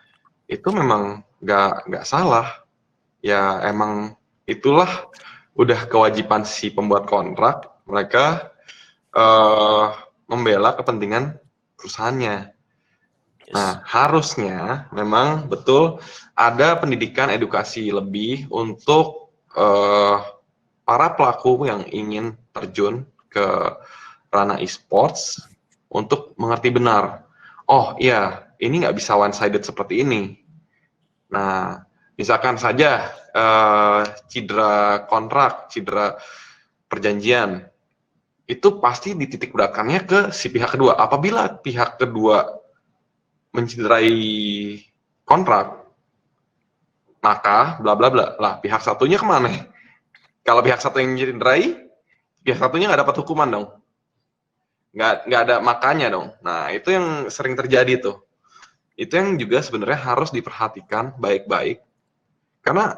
itu memang nggak salah. Ya emang itulah udah kewajiban si pembuat kontrak, mereka membela kepentingan perusahaannya. Nah, harusnya memang betul ada pendidikan edukasi lebih untuk para pelaku yang ingin terjun ke ranah e-sports untuk mengerti benar. Oh iya, ini nggak bisa one-sided seperti ini. Nah, misalkan saja cedera kontrak, cedera perjanjian, itu pasti dititik beratkannya ke si pihak kedua. Apabila pihak kedua mencederai kontrak, maka bla bla bla lah, pihak satunya kemana? Kalau pihak satu yang mencederai, pihak satunya nggak dapat hukuman dong, nggak ada makanya dong. Nah, itu yang sering terjadi tuh. Itu yang juga sebenarnya harus diperhatikan baik-baik, karena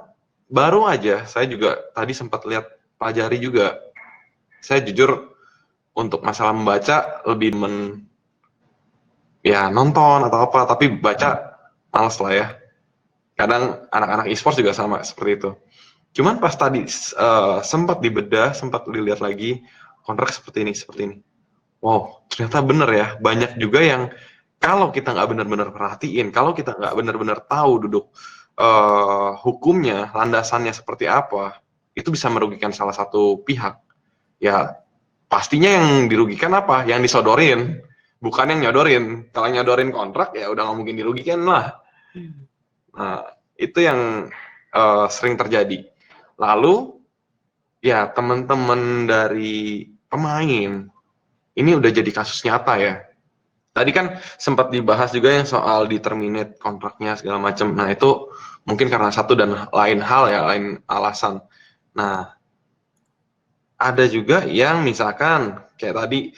baru aja saya juga tadi sempat lihat pelajari juga. Saya jujur untuk masalah membaca lebih nonton atau apa, tapi baca males lah ya. Kadang anak-anak e-sports juga sama seperti itu. Cuman pas tadi sempat dibedah, sempat dilihat lagi kontrak seperti ini. Wow, ternyata bener ya. Banyak juga yang kalau kita nggak benar-benar perhatiin, kalau kita nggak benar-benar tahu duduk hukumnya, landasannya seperti apa, itu bisa merugikan salah satu pihak. Ya, pastinya yang dirugikan apa? Yang disodorin, bukan yang nyodorin. Kalau nyodorin kontrak, ya udah nggak mungkin dirugikan lah. Nah, itu yang sering terjadi. Lalu, ya teman-teman dari pemain, ini udah jadi kasus nyata ya. Tadi kan sempat dibahas juga yang soal di-terminate kontraknya segala macam. Nah, itu mungkin karena satu dan lain hal ya, lain alasan. Nah, ada juga yang misalkan kayak tadi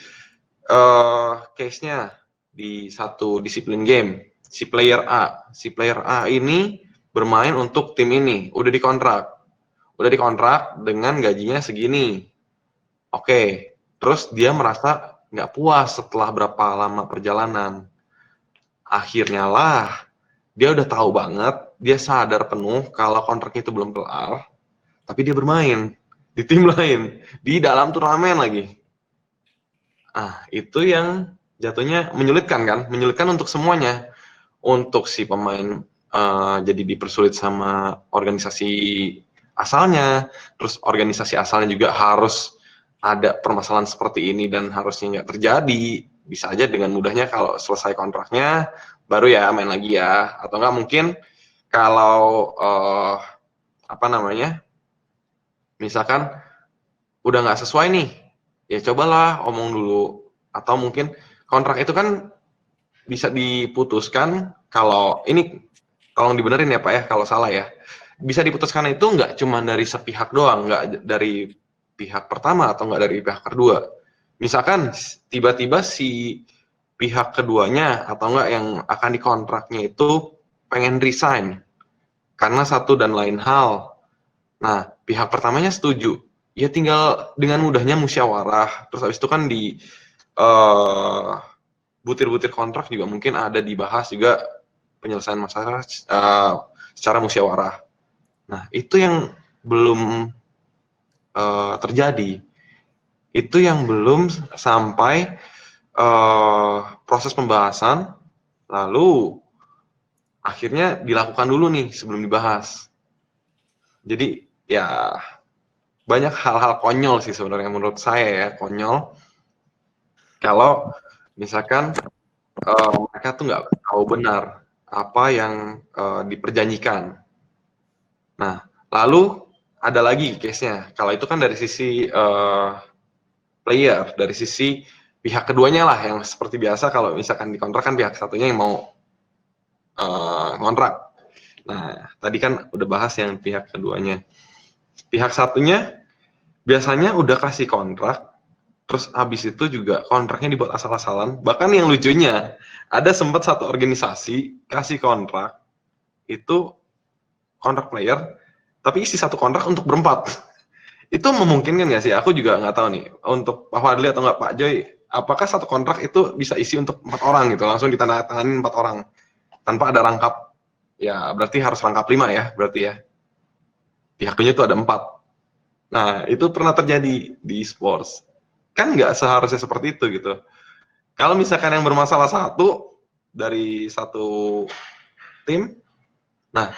case-nya di satu disiplin game, si player A ini bermain untuk tim ini, udah dikontrak dengan gajinya segini. Oke, terus dia merasa nggak puas setelah berapa lama perjalanan. Akhirnya lah, dia udah tahu banget, dia sadar penuh kalau kontraknya itu belum kelar, tapi dia bermain di tim lain, di dalam turnamen lagi. Itu yang jatuhnya menyulitkan kan? Menyulitkan untuk semuanya. Untuk si pemain jadi dipersulit sama organisasi asalnya, terus organisasi asalnya juga harus ada permasalahan seperti ini dan harusnya nggak terjadi. Bisa aja dengan mudahnya kalau selesai kontraknya, baru ya main lagi ya. Atau nggak mungkin kalau misalkan udah nggak sesuai nih, ya cobalah omong dulu. Atau mungkin kontrak itu kan bisa diputuskan, kalau ini tolong dibenerin ya Pak ya kalau salah ya. Bisa diputuskan itu nggak cuma dari sepihak doang, nggak dari pihak pertama atau nggak dari pihak kedua. Misalkan tiba-tiba si pihak keduanya atau nggak yang akan dikontraknya itu pengen resign karena satu dan lain hal. Nah, pihak pertamanya setuju. Ya tinggal dengan mudahnya musyawarah. Terus habis itu kan di butir-butir kontrak juga mungkin ada dibahas juga penyelesaian masalah secara musyawarah. Nah, itu yang belum terjadi. Itu yang belum sampai proses pembahasan, lalu akhirnya dilakukan dulu nih sebelum dibahas. Jadi ya banyak hal-hal konyol sih sebenarnya menurut saya ya, konyol. Kalau misalkan mereka tuh nggak tahu benar apa yang diperjanjikan. Nah, lalu ada lagi case-nya. Kalau itu kan dari sisi player, dari sisi pihak keduanya lah yang seperti biasa kalau misalkan di kontrak kan pihak satunya yang mau kontrak. Nah, tadi kan udah bahas yang pihak keduanya. Pihak satunya biasanya udah kasih kontrak, terus habis itu juga kontraknya dibuat asal-asalan. Bahkan yang lucunya, ada sempat satu organisasi kasih kontrak, itu kontrak player, tapi isi satu kontrak untuk berempat. Itu memungkinkan nggak sih? Aku juga nggak tahu nih, untuk Pak Fadli atau nggak Pak Joy, apakah satu kontrak itu bisa isi untuk 4 orang gitu, langsung ditandatangani 4 orang, tanpa ada rangkap? Ya, berarti harus rangkap 5 ya, berarti ya. Pihaknya itu ada 4. Nah, itu pernah terjadi di e-sports. Kan nggak seharusnya seperti itu gitu. Kalau misalkan yang bermasalah satu dari satu tim, nah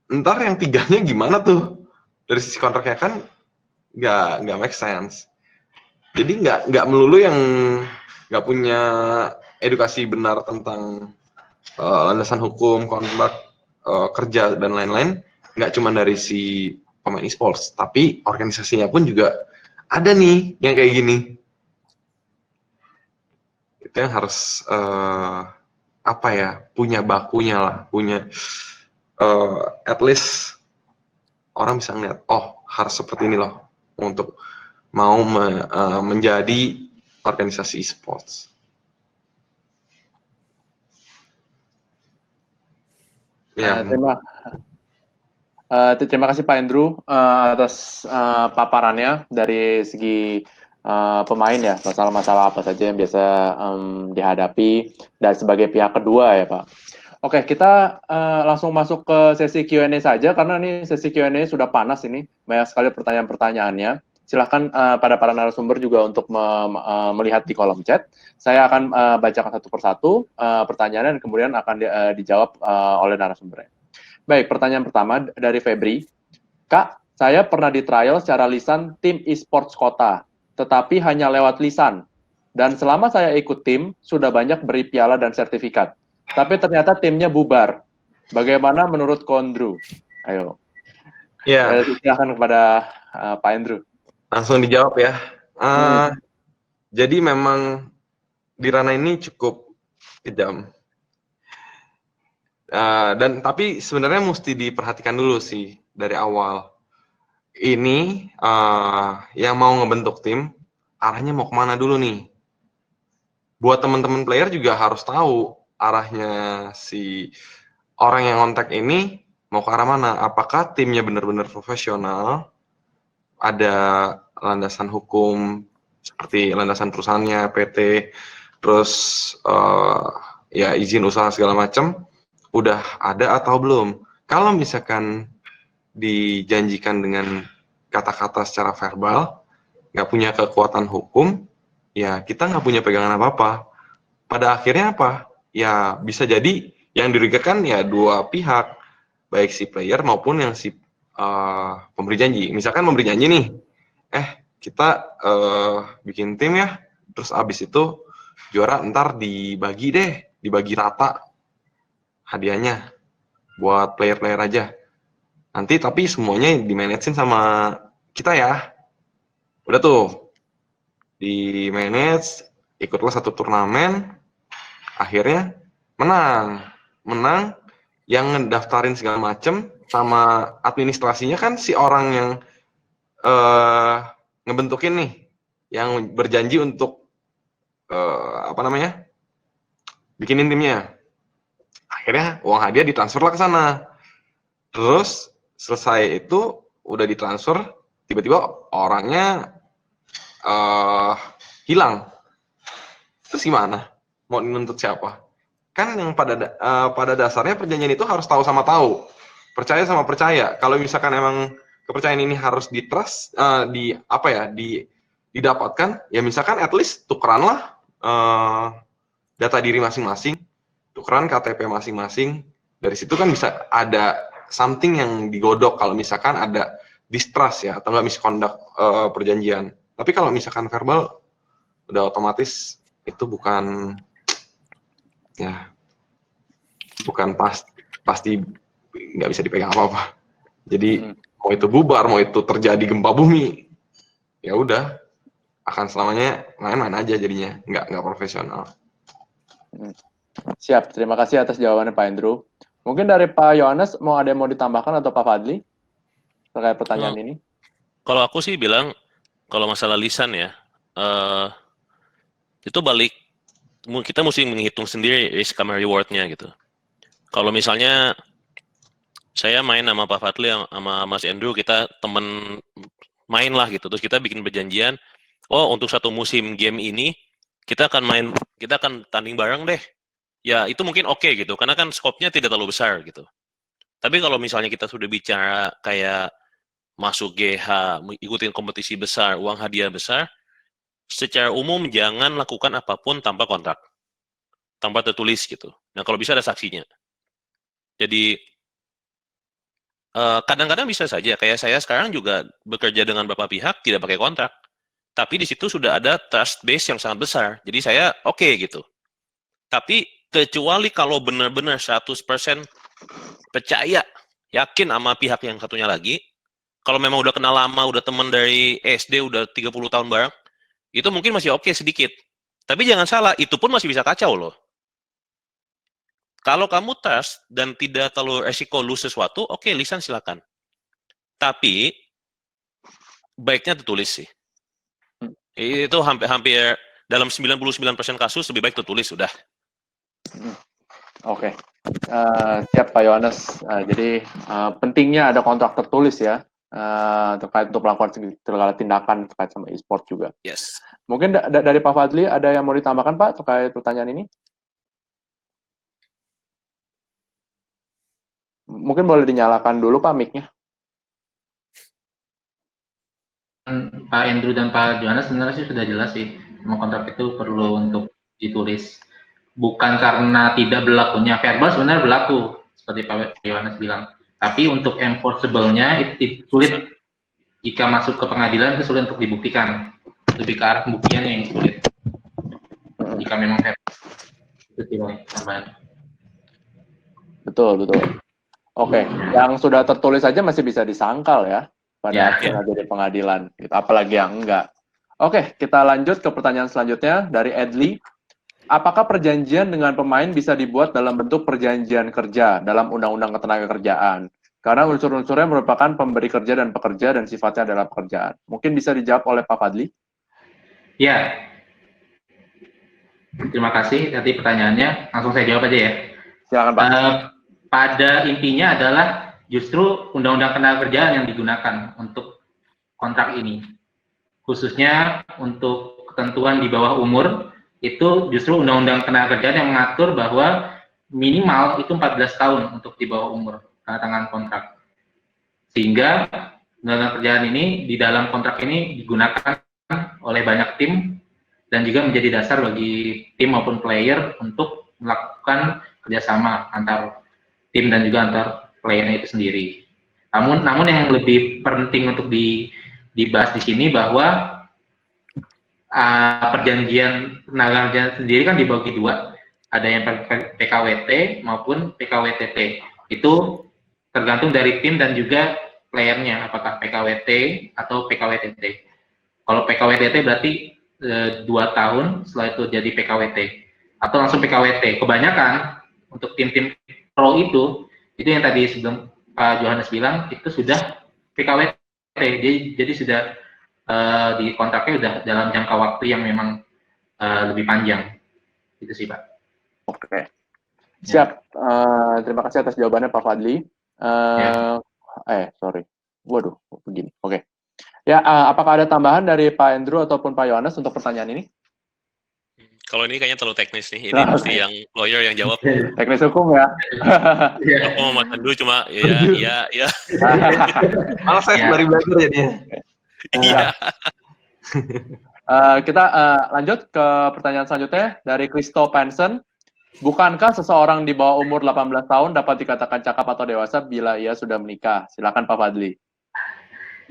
ntar yang 3-nya gimana tuh? Dari sisi kontraknya kan nggak make sense. Jadi nggak melulu yang nggak punya edukasi benar tentang landasan hukum, kontrak, kerja dan lain-lain, nggak cuma dari si pemain e-sports, tapi organisasinya pun juga ada nih yang kayak gini. Itu yang harus apa ya, punya bakunya lah, punya at least orang bisa ngeliat, oh harus seperti ini loh untuk mau menjadi organisasi e-sports. Ya, terima kasih Pak Andrew atas paparannya dari segi pemain ya, masalah-masalah apa saja yang biasa dihadapi dan sebagai pihak kedua ya Pak. Oke, kita langsung masuk ke sesi Q&A saja karena ini sesi Q&A sudah panas ini, banyak sekali pertanyaan-pertanyaannya. Silahkan pada para narasumber juga untuk melihat di kolom chat. Saya akan bacakan satu persatu pertanyaan dan kemudian akan dijawab oleh narasumbernya. Baik, pertanyaan pertama dari Febri. Kak, saya pernah di trial secara lisan tim e-sports kota, tetapi hanya lewat lisan. Dan selama saya ikut tim, sudah banyak beri piala dan sertifikat. Tapi ternyata timnya bubar. Bagaimana menurut Kondru? Ayo. ya. Silahkan kepada Pak Andrew. Langsung dijawab ya. Jadi memang di ranah ini cukup kejam. Dan tapi sebenarnya mesti diperhatikan dulu sih dari awal. Ini yang mau ngebentuk tim, arahnya mau kemana dulu nih? Buat teman-teman player juga harus tahu arahnya si orang yang kontak ini mau ke arah mana. Apakah timnya benar-benar profesional? Ada landasan hukum seperti landasan perusahaannya, PT, terus ya izin usaha segala macam, udah ada atau belum? Kalau misalkan dijanjikan dengan kata-kata secara verbal, nggak punya kekuatan hukum, ya kita nggak punya pegangan apa-apa. Pada akhirnya apa? Ya bisa jadi yang dirugikan ya dua pihak, baik si player maupun yang si pemberi janji. Misalkan memberi janji nih, kita bikin tim ya, terus abis itu juara ntar dibagi rata hadiahnya buat player-player aja. Nanti tapi semuanya dimanajein sama kita ya. Udah tuh, di manage, ikutlah satu turnamen, akhirnya menang, yang ngedaftarin segala macem, sama administrasinya kan si orang yang ngebentukin nih, yang berjanji untuk bikinin timnya. Akhirnya uang hadiah ditransferlah ke sana. Terus selesai itu udah ditransfer, tiba-tiba orangnya hilang. Terus gimana? Mau nuntut siapa? Kan yang pada dasarnya perjanjian itu harus tahu sama tahu, percaya sama percaya. Kalau misalkan emang kepercayaan ini harus didapatkan, ya misalkan at least tukeranlah data diri masing-masing, tukeran KTP masing-masing. Dari situ kan bisa ada something yang digodok kalau misalkan ada distrust ya, atau nggak misconduct perjanjian. Tapi kalau misalkan verbal, udah otomatis itu bukan ya bukan pasti nggak bisa dipegang apa-apa. Jadi mau itu bubar, mau itu terjadi gempa bumi, ya udah akan selamanya main-main aja jadinya, nggak profesional. Siap, terima kasih atas jawabannya Pak Andrew. Mungkin dari Pak Yohanes ada yang mau ditambahkan atau Pak Fadli terkait pertanyaan ini? Kalau aku sih bilang, kalau masalah lisan ya, itu kita mesti menghitung sendiri risk sama reward-nya gitu. Kalau misalnya saya main sama Pak Fadli sama Mas Andrew, kita temen main lah gitu, terus kita bikin perjanjian, oh untuk satu musim game ini kita akan tanding bareng deh. Ya itu mungkin oke gitu, karena kan skopnya tidak terlalu besar gitu. Tapi kalau misalnya kita sudah bicara kayak masuk GH, ikutin kompetisi besar, uang hadiah besar, secara umum jangan lakukan apapun tanpa kontrak, tanpa tertulis gitu. Nah kalau bisa ada saksinya. Jadi kadang-kadang bisa saja, kayak saya sekarang juga bekerja dengan beberapa pihak tidak pakai kontrak, tapi di situ sudah ada trust base yang sangat besar. Jadi saya oke gitu. Tapi kecuali kalau benar-benar 100% percaya, yakin sama pihak yang satunya lagi, kalau memang udah kenal lama, udah teman dari SD, udah 30 tahun bareng, itu mungkin masih oke sedikit. Tapi jangan salah, itu pun masih bisa kacau loh. Kalau kamu trust dan tidak terlalu resiko lose sesuatu, oke, lisan silakan. Tapi baiknya tertulis sih. Itu hampir dalam 99% kasus lebih baik tertulis sudah. Oke. Siap Pak Yohanes. Jadi pentingnya ada kontrak tertulis ya, terkait untuk melakukan segala tindakan terkait sama e-sport juga. Yes. Mungkin dari Pak Fadli ada yang mau ditambahkan Pak terkait pertanyaan ini? Mungkin boleh dinyalakan dulu Pak mic-nya. Pak Andrew dan Pak Johannes sebenarnya sih sudah jelas sih, memang kontrak itu perlu untuk ditulis. Bukan karena tidak berlakunya, verbal sebenarnya berlaku, seperti Pak Johannes bilang. Tapi untuk enforceable-nya itu sulit. Jika masuk ke pengadilan itu sulit untuk dibuktikan. Lebih ke arah pembuktiannya yang sulit. Jika memang verbal. Itu tidak tambahan. Betul. Oke, yang sudah tertulis saja masih bisa disangkal ya pada akhirnya jadi pengadilan, gitu. Apalagi yang enggak. Oke, kita lanjut ke pertanyaan selanjutnya dari Edli. Apakah perjanjian dengan pemain bisa dibuat dalam bentuk perjanjian kerja dalam Undang-Undang Ketenagakerjaan? Karena unsur-unsurnya merupakan pemberi kerja dan pekerja dan sifatnya adalah pekerjaan. Mungkin bisa dijawab oleh Pak Fadli? Ya. Terima kasih. Tadi pertanyaannya, langsung saya jawab aja ya. Silakan Pak. Pada intinya adalah justru Undang-Undang Ketenagakerjaan yang digunakan untuk kontrak ini. Khususnya untuk ketentuan di bawah umur, itu justru Undang-Undang Ketenagakerjaan yang mengatur bahwa minimal itu 14 tahun untuk di bawah umur tangan kontrak. Sehingga Undang-Undang Ketenagakerjaan ini di dalam kontrak ini digunakan oleh banyak tim dan juga menjadi dasar bagi tim maupun player untuk melakukan kerjasama antar tim dan juga antar playernya itu sendiri. Namun yang lebih penting untuk dibahas di sini bahwa perjanjian tenaga kerja sendiri kan dibagi dua, ada yang PKWT maupun PKWTT. Itu tergantung dari tim dan juga playernya, apakah PKWT atau PKWTT. Kalau PKWTT berarti 2 tahun, setelah itu jadi PKWT atau langsung PKWT. Kebanyakan untuk tim-tim pro itu yang tadi sebelum Pak Johannes bilang itu sudah PKWT, jadi sudah di kontraknya sudah dalam jangka waktu yang memang lebih panjang. Itu sih Pak. Oke. Siap. Terima kasih atas jawabannya Pak Fadli. Sorry. Waduh, begini. Oke. Ya, apakah ada tambahan dari Pak Andrew ataupun Pak Yohanes untuk pertanyaan ini? Kalau ini kayaknya terlalu teknis nih, ini mesti yang lawyer yang jawab. Teknis hukum ya? Aku mau makan dulu cuma ya. Malah saya baru belajar jadinya. Iya. Kita lanjut ke pertanyaan selanjutnya dari Christo Penson. Bukankah seseorang di bawah umur 18 tahun dapat dikatakan cakap atau dewasa bila ia sudah menikah? Silakan Pak Fadli.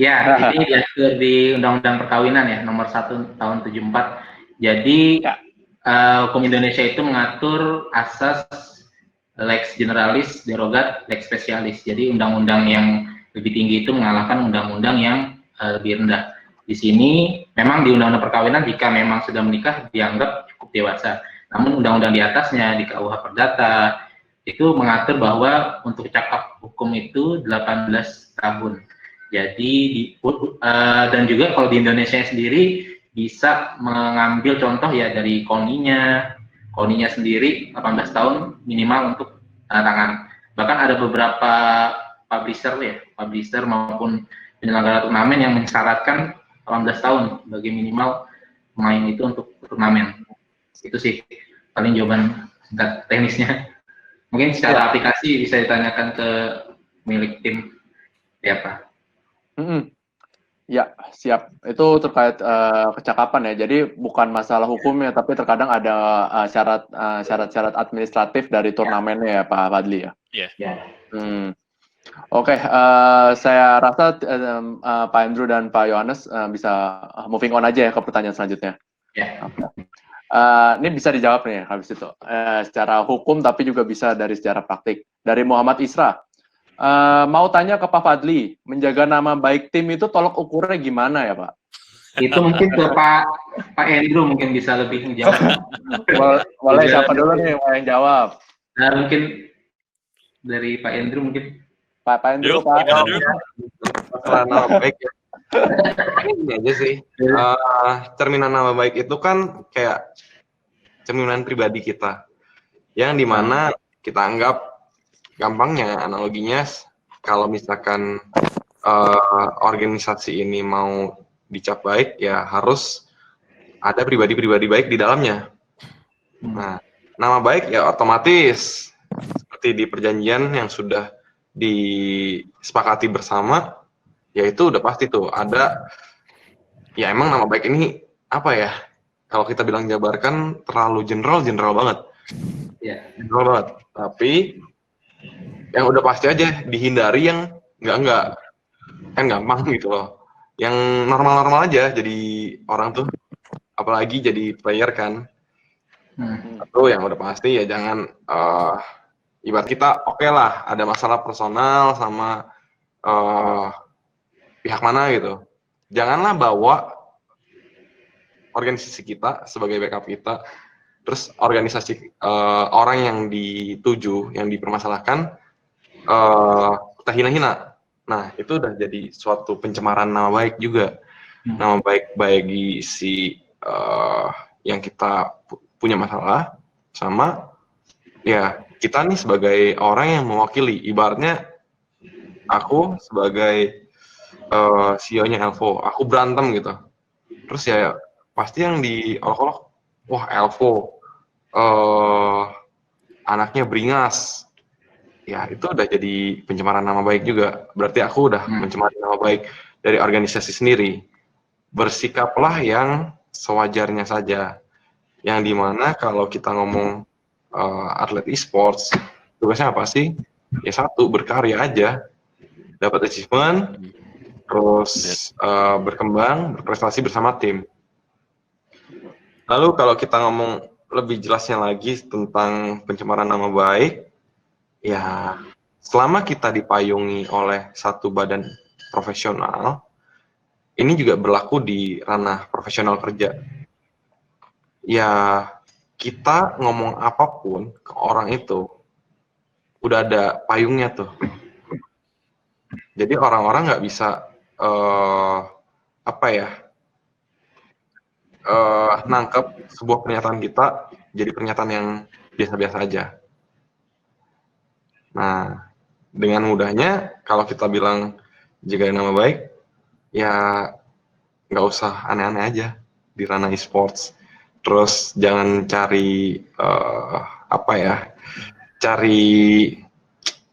Ya, ini diatur di Undang-Undang Perkawinan ya, nomor 1 tahun 74. Jadi hukum Indonesia itu mengatur asas lex generalis, derogat, lex specialis. Jadi undang-undang yang lebih tinggi itu mengalahkan undang-undang yang lebih rendah. Di sini memang di undang-undang perkawinan jika memang sudah menikah dianggap cukup dewasa. Namun undang-undang di atasnya di KUH Perdata itu mengatur bahwa untuk cakap hukum itu 18 tahun. Jadi dan juga kalau di Indonesia sendiri bisa mengambil contoh ya dari KONI-nya sendiri 18 tahun minimal untuk tanda tangan. Bahkan ada beberapa publisher maupun penyelenggara turnamen yang mensyaratkan 18 tahun bagi minimal pemain itu untuk turnamen. Itu sih paling jawaban singkat teknisnya. Mungkin secara aplikasi bisa ditanyakan ke milik tim siapa. Ya, siap. Itu terkait kecakapan ya. Jadi bukan masalah hukumnya, tapi terkadang ada syarat-syarat administratif dari turnamennya ya, Pak Fadli ya. Ya. Oke, saya rasa Pak Andrew dan Pak Yohanes bisa moving on aja ya ke pertanyaan selanjutnya. Ya. Ini bisa dijawab nih habis itu. Secara hukum tapi juga bisa dari secara praktik. Dari Muhammad Isra. Mau tanya ke Pak Fadli, menjaga nama baik tim itu tolok ukurnya gimana ya Pak? Itu mungkin ke Pak Andrew mungkin bisa lebih menjawab. Boleh siapa dulu nih yang jawab? Nah, mungkin dari Pak Andrew mungkin. Pak Andrew, Yuk, Pak. Masalah nama baik ya. Ini aja sih. Cerminan nama baik itu kan kayak cerminan pribadi kita. Yang dimana kita anggap gampangnya analoginya kalau misalkan organisasi ini mau dicap baik ya harus ada pribadi-pribadi baik di dalamnya. Nah, nama baik ya otomatis seperti di perjanjian yang sudah disepakati bersama, ya itu udah pasti tuh ada. Ya emang nama baik ini apa ya? Kalau kita bilang jabarkan terlalu general banget. Ya. General banget. Tapi yang udah pasti aja dihindari yang enggak kan gampang gitu loh. Yang normal aja jadi orang tuh, apalagi jadi player kan. Itu yang udah pasti ya jangan ibarat kita oke lah ada masalah personal sama pihak mana gitu. Janganlah bawa organisasi kita sebagai backup kita, terus organisasi orang yang dituju, yang dipermasalahkan kita hina-hina. Nah itu udah jadi suatu pencemaran nama baik juga. Nama baik bagi si yang kita punya masalah sama ya kita nih sebagai orang yang mewakili, ibaratnya aku sebagai CEO-nya Elvo, aku berantem gitu, terus ya pasti yang diolok-olok, wah Elvo anaknya beringas, ya itu udah jadi pencemaran nama baik juga, berarti aku udah mencemari nama baik dari organisasi sendiri. Bersikaplah yang sewajarnya saja, yang dimana kalau kita ngomong atlet e-sports, tugasnya apa sih? Ya satu, berkarya aja, dapat achievement, terus berkembang, berprestasi bersama tim. Lalu kalau kita ngomong lebih jelasnya lagi tentang pencemaran nama baik, ya selama kita dipayungi oleh satu badan profesional, ini juga berlaku di ranah profesional kerja. Ya kita ngomong apapun ke orang itu udah ada payungnya tuh. Jadi orang-orang nggak bisa nangkep sebuah pernyataan kita jadi pernyataan yang biasa-biasa aja. Nah, dengan mudahnya kalau kita bilang jaga nama baik, ya nggak usah aneh-aneh aja di ranah e-sports. Terus jangan cari cari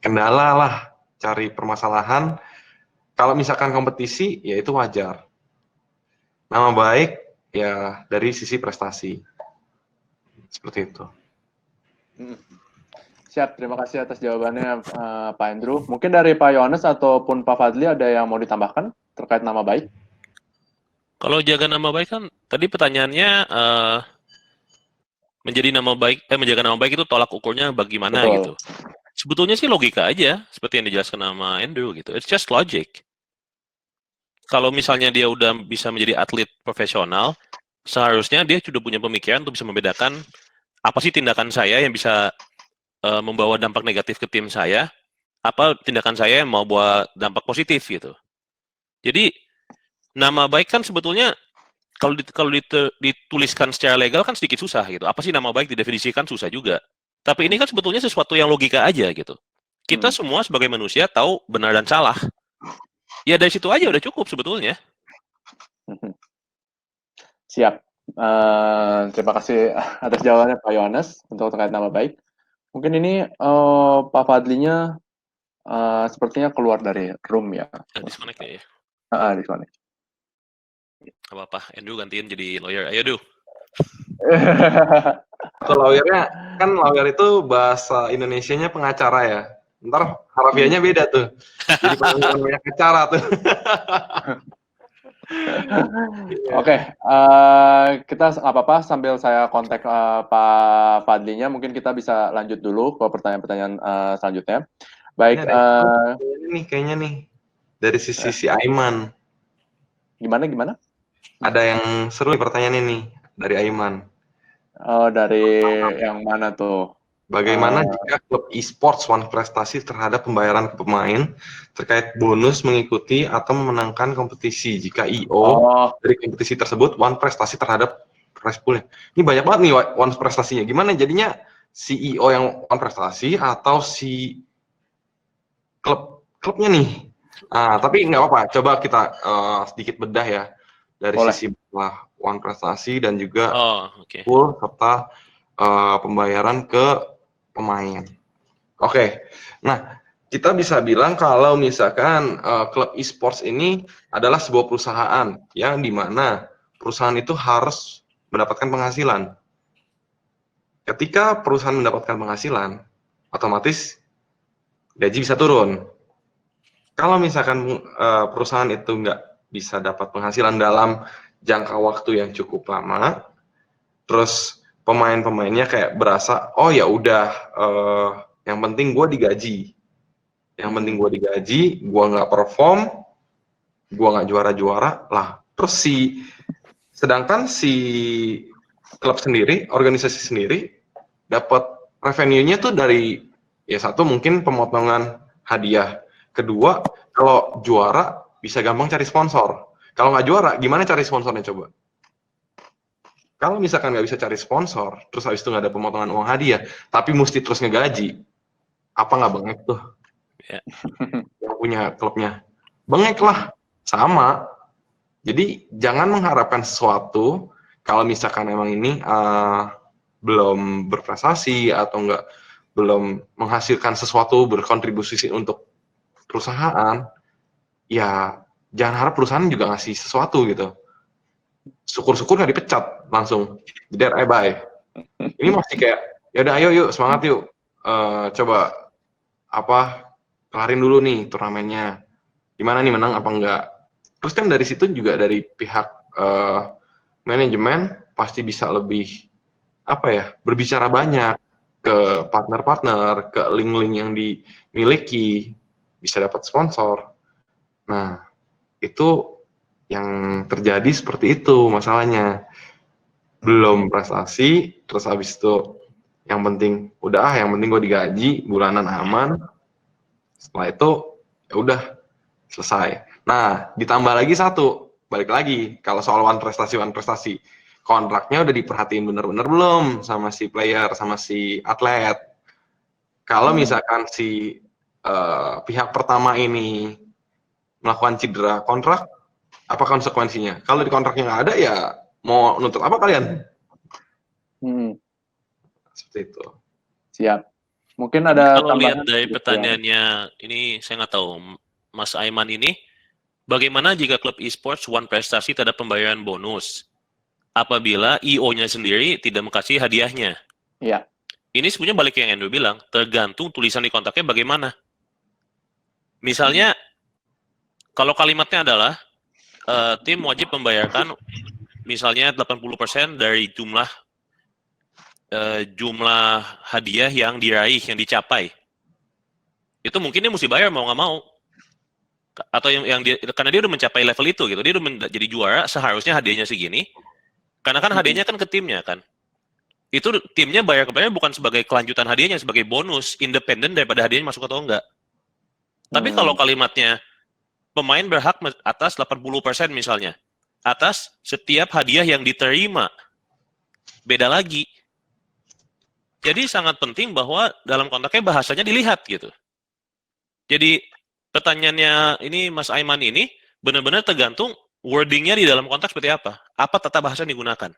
kendala lah, cari permasalahan. Kalau misalkan kompetisi, ya itu wajar. Nama baik, ya dari sisi prestasi. Seperti itu. Siap, terima kasih atas jawabannya Pak Andrew. Mungkin dari Pak Yohanes ataupun Pak Fadli ada yang mau ditambahkan terkait nama baik? Kalau jaga nama baik kan, tadi pertanyaannya menjaga nama baik itu tolak ukurnya bagaimana Betul. gitu. Sebetulnya sih logika aja, seperti yang dijelaskan sama Andrew gitu. It's just logic. Kalau misalnya dia udah bisa menjadi atlet profesional, seharusnya dia sudah punya pemikiran untuk bisa membedakan apa sih tindakan saya yang bisa membawa dampak negatif ke tim saya, apa tindakan saya yang mau bawa dampak positif gitu. Jadi nama baik kan sebetulnya kalau dituliskan secara legal kan sedikit susah gitu. Apa sih nama baik didefinisikan susah juga. Tapi ini kan sebetulnya sesuatu yang logika aja gitu. Kita semua sebagai manusia tahu benar dan salah. Ya dari situ aja udah cukup sebetulnya. Siap. Terima kasih atas jawabannya Pak Yohanes untuk terkait nama baik. Mungkin ini Pak Fadlinya sepertinya keluar dari room ya. Disconnect ya. Disconnect. Apa-apa, Andrew gantiin jadi lawyer. Ayo, Du. Atau lawyernya, kan lawyer itu bahasa Indonesianya pengacara ya. Ntar harafiahnya beda tuh. Jadi banyak acara tuh. Oke, kita nggak apa-apa sambil saya kontak Pak Fadlinya, mungkin kita bisa lanjut dulu ke pertanyaan-pertanyaan selanjutnya. Baik, kayaknya nih dari sisi Aiman. Gimana? Ada yang seru nih pertanyaan ini dari Aiman. Oh, dari yang mana tuh? Bagaimana jika klub e-sports prestasi terhadap pembayaran ke pemain terkait bonus mengikuti atau memenangkan kompetisi jika IO dari kompetisi tersebut prestasi terhadap prize pool-nya? Ini banyak banget nih prestasinya. Gimana jadinya CEO yang prestasi atau si klubnya nih? Tapi nggak apa-apa. Coba kita sedikit bedah ya dari sisi prestasi dan juga pool serta pembayaran ke pemain. Oke. Nah, kita bisa bilang kalau misalkan klub e-sports ini adalah sebuah perusahaan yang dimana perusahaan itu harus mendapatkan penghasilan. Ketika perusahaan mendapatkan penghasilan, otomatis gaji bisa turun. Kalau misalkan perusahaan itu nggak bisa dapat penghasilan dalam jangka waktu yang cukup lama, terus pemain-pemainnya kayak berasa, oh ya udah, yang penting gue digaji, gue nggak perform, gue nggak juara-juara lah. Terus sedangkan si klub sendiri, organisasi sendiri dapat revenue-nya tuh dari ya satu mungkin pemotongan hadiah, kedua kalau juara bisa gampang cari sponsor. Kalau nggak juara, gimana cari sponsornya coba? Kalau misalkan nggak bisa cari sponsor, terus habis itu nggak ada pemotongan uang hadiah, tapi mesti terus ngegaji, apa nggak bengek tuh? Yang punya klubnya. Bengek lah, sama. Jadi jangan mengharapkan sesuatu, kalau misalkan emang ini belum berprestasi atau belum menghasilkan sesuatu, berkontribusi untuk perusahaan, ya jangan harap perusahaan juga ngasih sesuatu gitu. Syukur-syukur nggak dipecat langsung, jadi bye. Ini masih kayak, ya udah ayo yuk semangat yuk, coba kelarin dulu nih turnamennya, gimana nih menang apa enggak. Terus kan dari situ juga dari pihak manajemen pasti bisa lebih berbicara banyak ke partner-partner, ke link-link yang dimiliki, bisa dapat sponsor. Nah itu yang terjadi seperti itu masalahnya. Belum prestasi, terus habis itu yang penting yang penting gue digaji bulanan aman. Setelah itu ya udah selesai. Nah, ditambah lagi satu, balik lagi kalau soal prestasi, kontraknya udah diperhatiin bener-bener belum sama si player, sama si atlet. Kalau misalkan si pihak pertama ini melakukan cedera kontrak, apa konsekuensinya? Kalau di kontraknya nggak ada, ya mau nuntut apa kalian? Seperti itu. Siap. Mungkin ada kalau lihat dari pertanyaannya, ini saya nggak tahu, Mas Aiman ini, bagaimana jika klub e-sports prestasi terhadap pembayaran bonus apabila IO-nya sendiri tidak mengkasih hadiahnya? Iya. Ini sebenarnya balik yang Andrew bilang, tergantung tulisan di kontraknya bagaimana. Misalnya, kalau kalimatnya adalah tim wajib membayarkan misalnya 80% dari jumlah jumlah hadiah yang diraih, yang dicapai. Itu mungkin dia mesti bayar mau nggak mau. Atau yang dia, karena dia udah mencapai level itu gitu, dia udah jadi juara, seharusnya hadiahnya segini. Karena kan hadiahnya kan ke timnya kan. Itu timnya bayar ke player bukan sebagai kelanjutan hadiahnya, sebagai bonus, independen daripada hadiahnya masuk atau enggak. Tapi kalau kalimatnya pemain berhak atas 80% misalnya, atas setiap hadiah yang diterima, beda lagi. Jadi sangat penting bahwa dalam kontraknya bahasanya dilihat gitu. Jadi pertanyaannya ini Mas Aiman ini benar-benar tergantung wordingnya di dalam kontrak seperti apa. Apa tata bahasa yang digunakan?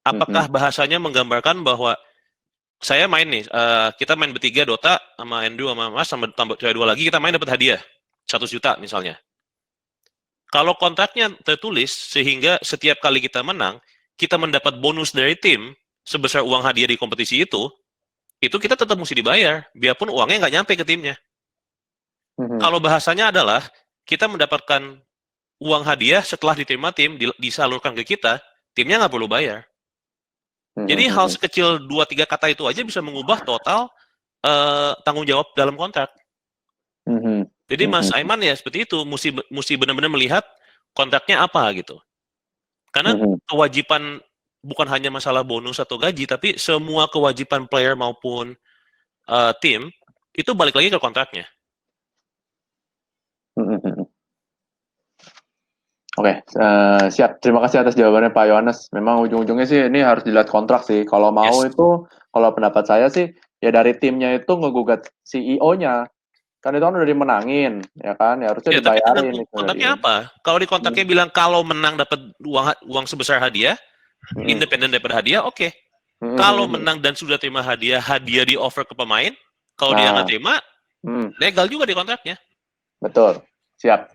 Apakah bahasanya menggambarkan bahwa saya main nih, kita main bertiga Dota sama Andrew sama Mas sama tambah cewek 2 lagi, kita main dapat hadiah 100 juta misalnya. Kalau kontraknya tertulis sehingga setiap kali kita menang, kita mendapat bonus dari tim sebesar uang hadiah di kompetisi itu kita tetap mesti dibayar, biarpun uangnya nggak nyampe ke timnya. Kalau bahasanya adalah kita mendapatkan uang hadiah setelah diterima tim, disalurkan ke kita, timnya nggak perlu bayar. Jadi hal sekecil 2-3 kata itu aja bisa mengubah total tanggung jawab dalam kontrak. Jadi Mas Aiman ya seperti itu, mesti benar-benar melihat kontraknya apa gitu. Karena kewajiban bukan hanya masalah bonus atau gaji, tapi semua kewajiban player maupun tim itu balik lagi ke kontraknya. Oke, siap. Terima kasih atas jawabannya Pak Yohanes. Memang ujung-ujungnya sih ini harus dilihat kontrak sih. Kalau mau itu, kalau pendapat saya sih, ya dari timnya itu ngegugat CEO-nya. Kan itu kan udah dimenangin, ya kan? Ya harusnya dibayarin. Kontraknya apa? Kalau di kontraknya bilang kalau menang dapat uang sebesar hadiah, independen daripada hadiah, oke. Kalau menang dan sudah terima hadiah di offer ke pemain, kalau dia nggak terima, legal juga di kontraknya. Betul, siap.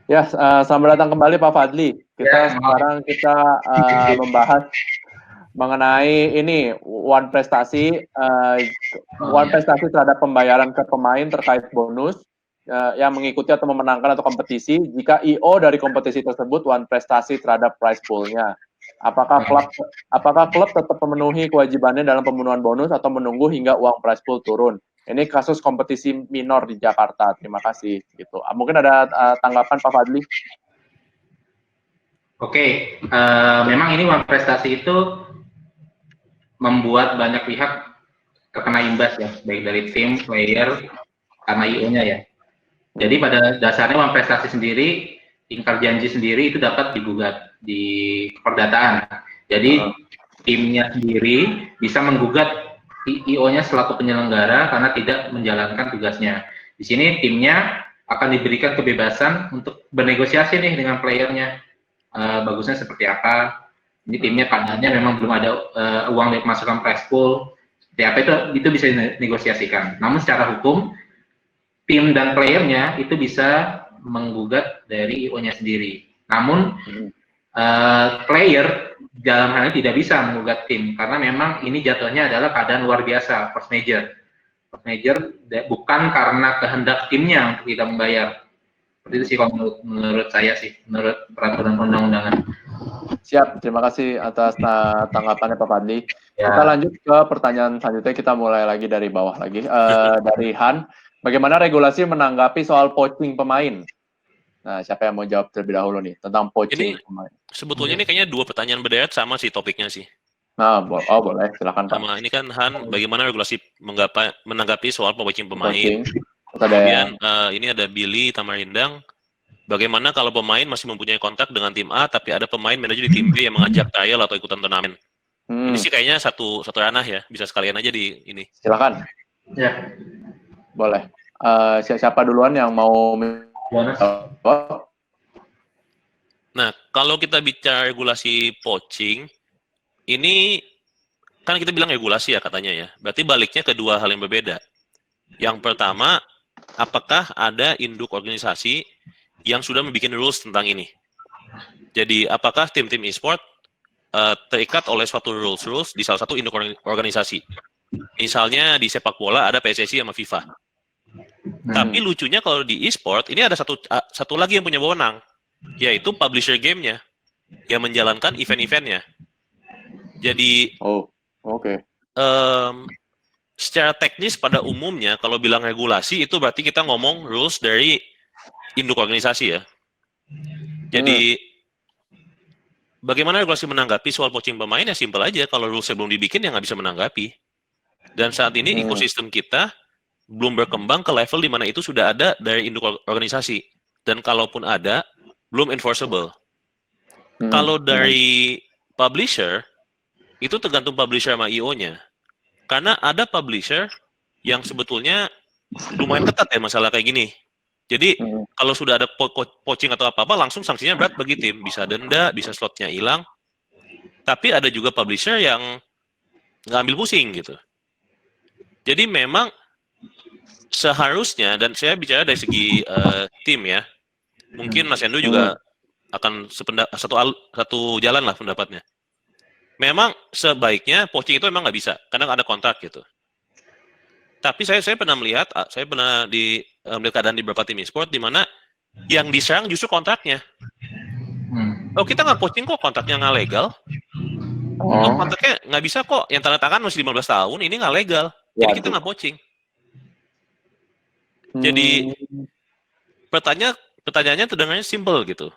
Ya, selamat datang kembali Pak Fadli. Sekarang kita membahas mengenai ini one prestasi terhadap pembayaran ke pemain terkait bonus yang mengikuti atau memenangkan atau kompetisi. Jika IO dari kompetisi tersebut one prestasi terhadap prize pool-nya, apakah klub tetap memenuhi kewajibannya dalam pemenuhan bonus atau menunggu hingga uang prize pool turun? Ini kasus kompetisi minor di Jakarta. Terima kasih. Gitu. Mungkin ada tanggapan Pak Fadli? Oke, memang ini uang prestasi itu membuat banyak pihak terkena imbas ya, baik dari tim, player, karena IO-nya ya. Jadi pada dasarnya uang prestasi sendiri, ingkar janji sendiri itu dapat digugat di perdataan. Jadi timnya sendiri bisa menggugat IO-nya selaku penyelenggara karena tidak menjalankan tugasnya. Di sini timnya akan diberikan kebebasan untuk bernegosiasi nih dengan playernya. Bagusnya seperti apa? Ini timnya keadaannya memang belum ada uang dari pemasukan prize pool. Seperti apa itu bisa dinegosiasikan. Namun secara hukum tim dan playernya itu bisa menggugat dari IO-nya sendiri. Namun player dalam hal ini tidak bisa menggugat tim karena memang ini jatuhnya adalah keadaan luar biasa, force major bukan karena kehendak timnya untuk tidak membayar. Seperti itu sih kalau menurut saya sih, menurut peraturan undang-undangan. Siap, terima kasih atas tanggapannya Pak Fadli. Ya. Kita lanjut ke pertanyaan selanjutnya, kita mulai lagi dari bawah lagi. Dari Han, bagaimana regulasi menanggapi soal poaching pemain? Nah, siapa yang mau jawab terlebih dahulu nih tentang poaching pemain? Sebetulnya ini kayaknya 2 pertanyaan berderet sama sih topiknya sih. Nah, boleh, silakan Pak. Sama ini kan Han, bagaimana regulasi menanggapi soal poaching pemain? Kemudian ini ada Billy Tamarindang. Bagaimana kalau pemain masih mempunyai kontak dengan tim A, tapi ada pemain manajer di tim B yang mengajak trial atau ikutan turnamen? Ini sih kayaknya satu ranah ya, bisa sekalian aja di ini. Silakan. Ya. Boleh. Siapa duluan yang mau? Nah, kalau kita bicara regulasi poaching, ini kan kita bilang regulasi ya katanya ya. Berarti baliknya ke 2 hal yang berbeda. Yang pertama, apakah ada induk organisasi yang sudah membuat rules tentang ini? Jadi, apakah tim-tim e-sport terikat oleh suatu rules di salah satu induk organisasi? Misalnya di sepak bola ada PSSI sama FIFA. Tapi lucunya kalau di e-sport ini ada satu lagi yang punya wewenang, yaitu publisher game-nya yang menjalankan event-eventnya. Jadi Oke. Secara teknis pada umumnya kalau bilang regulasi itu berarti kita ngomong rules dari induk organisasi ya. Jadi bagaimana regulasi menanggapi soal poaching pemain ya simpel aja, kalau rulesnya belum dibikin ya nggak bisa menanggapi. Dan saat ini ekosistem kita belum berkembang ke level di mana itu sudah ada dari induk organisasi. Dan kalaupun ada, belum enforceable. Kalau dari publisher, itu tergantung publisher sama IO-nya. Karena ada publisher yang sebetulnya lumayan ketat ya masalah kayak gini. Jadi kalau sudah ada poaching atau apa-apa, langsung sanksinya berat bagi tim. Bisa denda, bisa slotnya hilang. Tapi ada juga publisher yang nggak ambil pusing gitu. Jadi memang seharusnya, dan saya bicara dari segi tim ya, mungkin Mas Endo juga akan satu jalan lah pendapatnya. Memang sebaiknya poaching itu memang nggak bisa, karena nggak ada kontrak gitu. Tapi saya pernah melihat, saya pernah melihat keadaan di beberapa tim e-sport di mana yang diserang justru kontraknya. Oh kita nggak poaching kok, kontraknya nggak legal. Oh kontraknya nggak bisa kok, yang tanda tangan masih 15 tahun, ini nggak legal. Jadi kita nggak poaching. Jadi pertanyaannya terdengarnya simple gitu.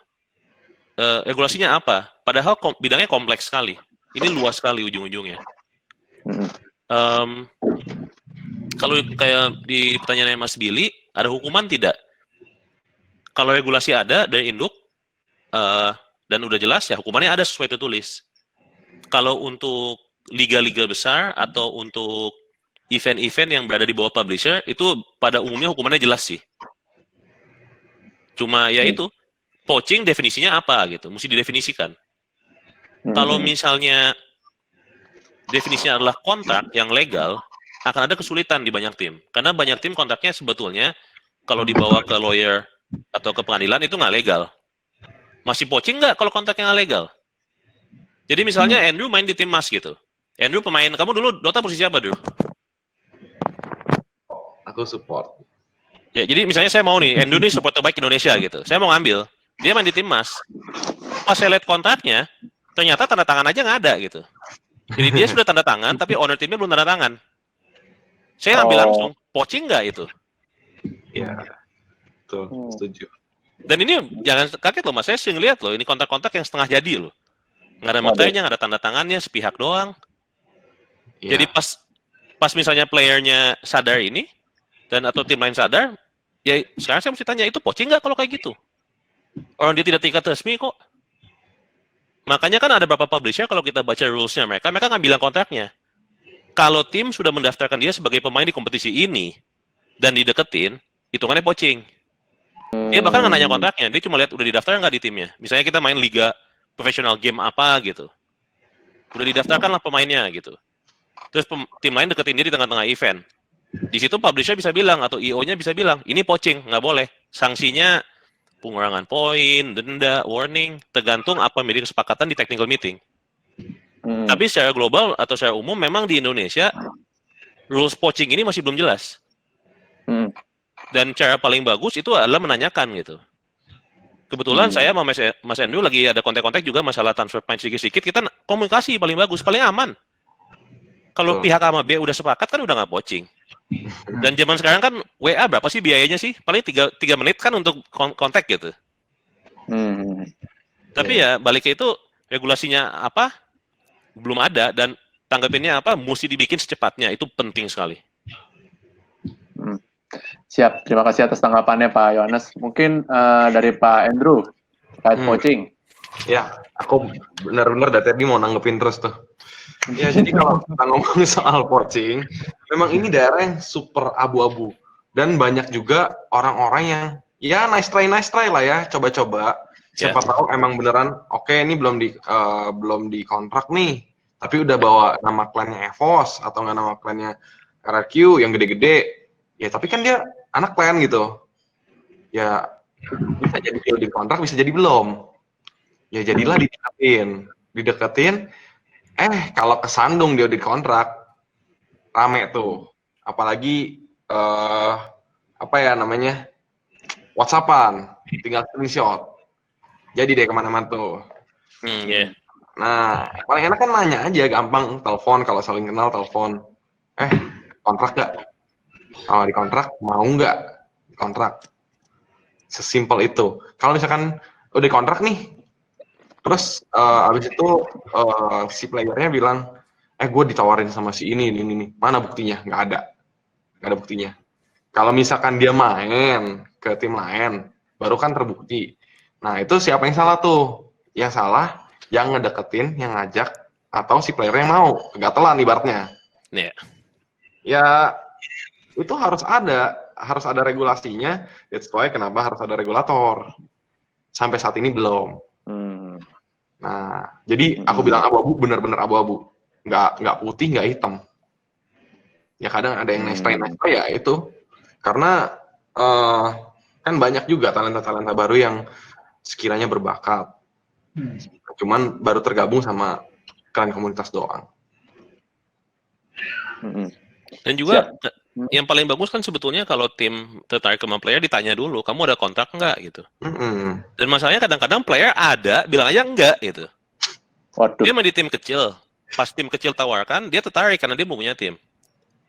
Regulasinya apa? Padahal bidangnya kompleks sekali. Ini luas sekali ujung-ujungnya. Kalau kayak di pertanyaan Mas Billy, ada hukuman tidak? Kalau regulasi ada dari induk dan udah jelas ya hukumannya ada sesuai tertulis. Kalau untuk liga-liga besar atau untuk event-event yang berada di bawah publisher itu pada umumnya hukumannya jelas sih. Cuma ya itu poaching definisinya apa gitu, mesti didefinisikan. Kalau misalnya definisinya adalah kontrak yang legal, akan ada kesulitan di banyak tim. Karena banyak tim kontraknya sebetulnya kalau dibawa ke lawyer atau ke pengadilan itu nggak legal. Masih poaching nggak kalau kontraknya nggak legal? Jadi misalnya Andrew main di tim Mas gitu. Andrew pemain, kamu dulu Dota posisi apa, Drew? Aku support. Ya, jadi misalnya saya mau nih, Andrew nih support terbaik Indonesia gitu. Saya mau ngambil. Dia main di tim Mas. Pas saya lihat kontraknya, ternyata tanda tangan aja nggak ada gitu. Jadi dia sudah tanda tangan, tapi owner timnya belum tanda tangan. Saya ngambil langsung, poaching nggak itu? Iya, betul, setuju. Dan ini jangan kaget loh Mas, saya sering lihat loh, ini kontrak-kontrak yang setengah jadi loh. Nggak ada materinya, nggak ada tanda tangannya, sepihak doang. Ya. Jadi pas misalnya playernya sadar ini, dan atau tim lain sadar, ya sekarang saya mesti tanya, itu poaching nggak kalau kayak gitu? Orang dia tidak terikat resmi kok. Makanya kan ada beberapa publisher, kalau kita baca rules-nya mereka nggak bilang kontraknya. Kalau tim sudah mendaftarkan dia sebagai pemain di kompetisi ini, dan dideketin, hitungannya poaching. Dia bahkan nggak nanya kontraknya, dia cuma lihat udah didaftar nggak di timnya. Misalnya kita main liga profesional game apa gitu. Udah didaftarkan lah pemainnya gitu. Terus tim lain deketin dia di tengah-tengah event. Di situ publisher bisa bilang atau IO-nya bisa bilang, ini poaching, nggak boleh. Sanksinya pengurangan poin, denda, warning, tergantung apa menjadi kesepakatan di technical meeting. Tapi secara global atau secara umum memang di Indonesia rules poaching ini masih belum jelas. Dan cara paling bagus itu adalah menanyakan gitu. Kebetulan saya sama Mas Andrew lagi ada kontak-kontak juga masalah transfer point sedikit-sedikit, kita komunikasi paling bagus, paling aman. Kalau pihak A sama B udah sepakat kan udah nggak poaching. Dan zaman sekarang kan WA berapa sih biayanya sih? Paling 3 menit kan untuk kontak gitu. Tapi ya balik ke itu regulasinya apa? Belum ada dan tanggapinnya apa? Mesti dibikin secepatnya, itu penting sekali. Siap, terima kasih atas tanggapannya Pak Yohanes. Mungkin dari Pak Andrew terkait poaching. Ya, aku benar-benar dari tadi mau nanggepin terus tuh. Ya, jadi kalau kita ngomong soal poaching, memang ini daerah yang super abu-abu. Dan banyak juga orang-orang yang, ya nice try lah ya, coba-coba. Siapa tahu emang beneran, oke ini belum di kontrak nih, tapi udah bawa nama klannya EVOS, atau nggak nama klannya RRQ yang gede-gede. Ya, tapi kan dia anak klan gitu. Ya, bisa jadi di kontrak, bisa jadi belum. Ya, jadilah dideketin. Kalau kesandung dia di kontrak, rame tuh. Apalagi WhatsApp-an, tinggal screenshot. Jadi deh kemana-mana tuh. Nah, paling enak kan nanya aja, gampang, telepon, kalau saling kenal telepon. Kontrak nggak? Kalau dikontrak, mau nggak kontrak? Sesimpel itu. Kalau misalkan udah kontrak nih, terus abis itu si playernya bilang, gue ditawarin sama si ini, mana buktinya? Nggak ada buktinya. Kalau misalkan dia main ke tim lain, baru kan terbukti. Nah, itu siapa yang salah tuh? Yang salah yang ngedeketin, yang ngajak, atau si player yang mau. Gatelan ibaratnya. Iya. Ya, itu harus ada regulasinya. That's why kenapa harus ada regulator. Sampai saat ini belum. Nah, jadi aku bilang abu-abu, benar-benar abu-abu. Nggak putih, nggak hitam. Ya kadang ada yang nice ya itu. Karena kan banyak juga talenta-talenta baru yang sekiranya berbakat. Cuman baru tergabung sama kalian komunitas doang. Dan juga yang paling bagus kan sebetulnya kalau tim tertarik sama player ditanya dulu, kamu ada kontrak nggak gitu. Dan masalahnya kadang-kadang player ada, bilang aja enggak gitu. Waduh. Dia main di tim kecil, pas tim kecil tawarkan, dia tertarik karena dia mau punya tim.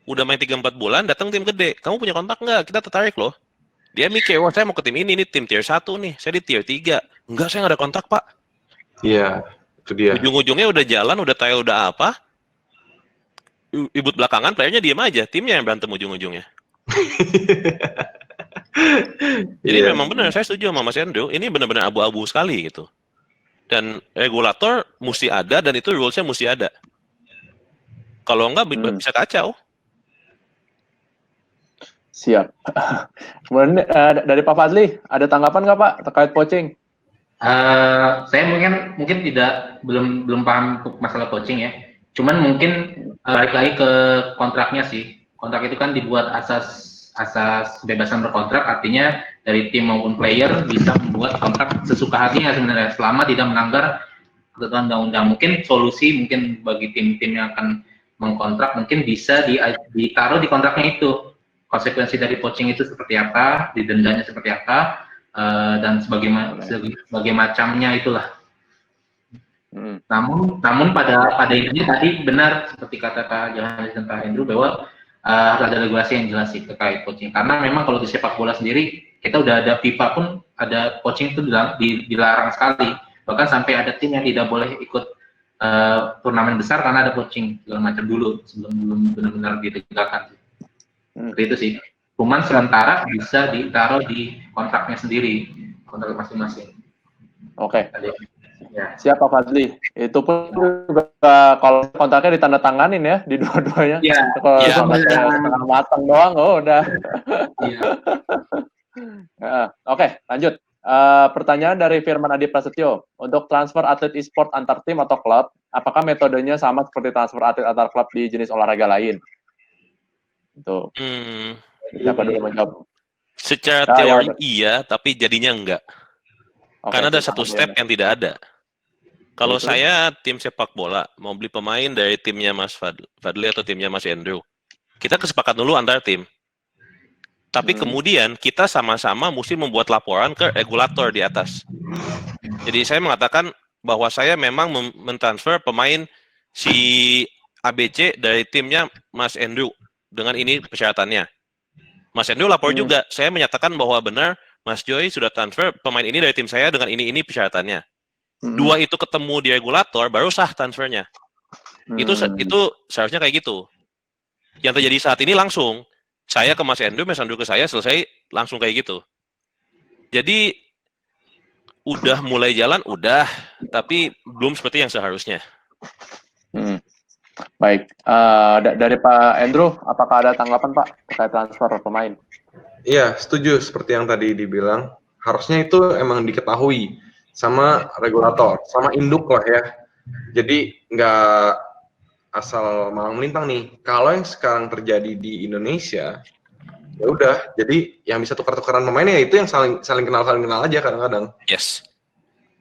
Udah main 3-4 bulan, datang tim gede, kamu punya kontrak nggak? Kita tertarik loh. Dia mikir, wah saya mau ke tim ini tim tier 1 nih, saya di tier 3. Enggak, saya nggak ada kontrak pak. Iya, itu dia. Ujung-ujungnya udah jalan, udah tahu udah apa. Ibut belakangan, playernya diem aja, timnya yang berantem ujung-ujungnya. Jadi memang benar, saya setuju sama Mas Andrew, ini benar-benar abu-abu sekali gitu. Dan regulator mesti ada, dan itu rules-nya mesti ada. Kalau enggak, bisa kacau. Siap. Kemudian dari Pak Fadli, ada tanggapan nggak Pak terkait poaching? Saya mungkin belum paham masalah coaching ya. Cuman mungkin balik lagi ke kontraknya sih. Kontrak itu kan dibuat asas kebebasan berkontrak, artinya dari tim maupun player bisa membuat kontrak sesuka hatinya sebenarnya selama tidak melanggar ketentuan undang-undang. Mungkin solusi bagi tim-tim yang akan mengkontrak mungkin bisa ditaruh di kontraknya itu. Konsekuensi dari poaching itu seperti apa, didendanya seperti apa, dan sebagai macamnya itulah. Namun pada intinya tadi benar seperti kata Pak Johannes dan Pak Andrew bahwa harus ada regulasi yang jelas sih terkait coaching. Karena memang kalau di sepak bola sendiri kita udah ada FIFA pun ada coaching itu dilarang sekali. Bahkan sampai ada tim yang tidak boleh ikut turnamen besar karena ada coaching segala macam dulu sebelum benar-benar ditegakkan. Seperti itu sih. Cuman sementara bisa ditaruh di kontraknya sendiri, kontrak masing-masing. Oke. Ya. Siap Pak Fadli. Itu pun juga kalau kontraknya ditandatanganin ya di dua-duanya. Iya. Kalau setengah matang doang, udah. Iya. Oke, lanjut. Pertanyaan dari Firman Adi Prasetyo. Untuk transfer atlet e-sport antar tim atau klub, apakah metodenya sama seperti transfer atlet antar klub di jenis olahraga lain? Itu. Siapa dulu menjawab? Secara teori iya, tapi jadinya enggak. Karena ada satu step yang tidak ada. Kalau saya tim sepak bola mau beli pemain dari timnya Mas Fadli atau timnya Mas Andrew, kita kesepakatan dulu antar tim. Tapi kemudian kita sama-sama mesti membuat laporan ke regulator di atas. Jadi saya mengatakan bahwa saya memang mentransfer pemain si ABC dari timnya Mas Andrew dengan ini persyaratannya. Mas Andrew lapor juga, saya menyatakan bahwa benar Mas Joy sudah transfer pemain ini dari tim saya dengan ini persyaratannya. Dua itu ketemu di regulator, baru sah transfernya. Itu seharusnya kayak gitu. Yang terjadi saat ini langsung, saya ke Mas Andrew ke saya, selesai langsung kayak gitu. Jadi, udah mulai jalan, udah, tapi belum seperti yang seharusnya. Baik, dari Pak Andrew, apakah ada tanggapan Pak terkait transfer pemain? Iya, setuju seperti yang tadi dibilang. Harusnya itu emang diketahui sama regulator, sama induk lah ya. Jadi nggak asal malang melintang nih. Kalau yang sekarang terjadi di Indonesia, ya udah. Jadi yang bisa tukar-tukaran pemainnya itu yang saling kenal aja kadang-kadang. Yes.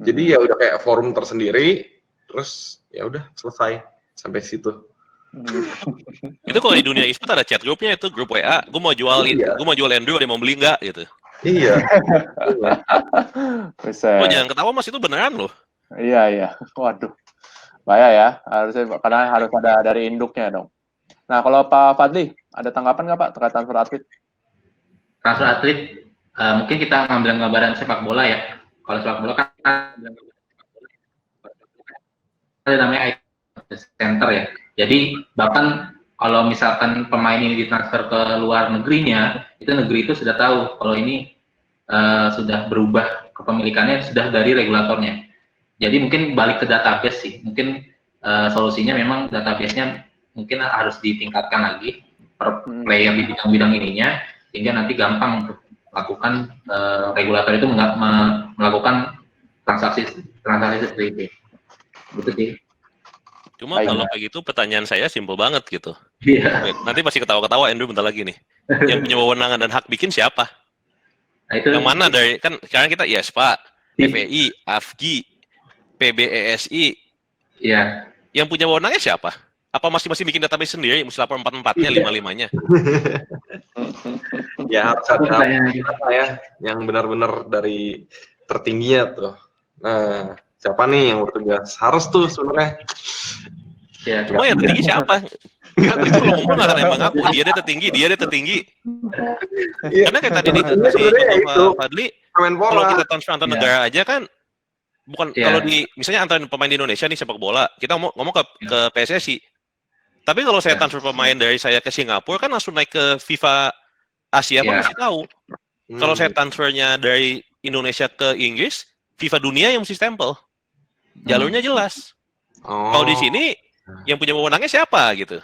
Jadi ya udah kayak forum tersendiri, terus ya udah selesai sampai situ. Itu kalau di dunia e-sport ada chat grupnya, itu grup WA. Gue mau jual Andrew, ada yang mau beli nggak gitu. Iya. Oh, jangan ketawa Mas, itu beneran loh. Iya. Waduh. Bahaya ya, harusnya karena harus ada dari induknya dong. Nah, kalau Pak Fadli, ada tanggapan nggak Pak terkait transfer atlet? Transfer atlet, mungkin kita ngambil gambaran sepak bola ya. Kalau sepak bola kan ada namanya center ya. Jadi bahkan kalau misalkan pemain ini ditransfer ke luar negerinya, negeri itu sudah tahu kalau ini sudah berubah kepemilikannya sudah dari regulatornya. Jadi mungkin balik ke database sih. Mungkin solusinya memang database-nya mungkin harus ditingkatkan lagi per player di bidang-bidang ininya, sehingga nanti gampang untuk melakukan regulator itu melakukan transaksi seperti itu. Gitu sih. Cuma kalau kayak gitu pertanyaan saya simpel banget gitu. Iya. Nanti pasti ketawa-ketawa Andrew bentar lagi nih. Yang punya wewenangan dan hak bikin siapa? Nah, itu yang mana dari kan sekarang kita IESPA, FEI, AFGI, PBESI. Iya. Yang punya wewenangnya siapa? Apa masing-masing bikin database sendiri, mesti lapor 4-4-nya, 5-5-nya? Ya harus ada apa ya yang benar-benar dari tertingginya tuh. Nah, siapa nih yang bertugas? Harus tuh sebenarnya. Ya, cuma yang tertinggi siapa? Itu kalau ngomong nggak akan emang ngaku dia tertinggi. Karena kayak tadi nih si Pak Fadli, kalau kita transfer antar negara aja kan, bukan kalau di misalnya antar pemain di Indonesia nih sepak bola, kita ngomong ke PSSI. Tapi kalau saya transfer pemain dari saya ke Singapura kan langsung naik ke FIFA Asia pun masih tahu. Kalau saya transfernya dari Indonesia ke Inggris, FIFA Dunia yang mesti stempel. Jalurnya jelas. Kalau di sini yang punya wewenangnya siapa gitu?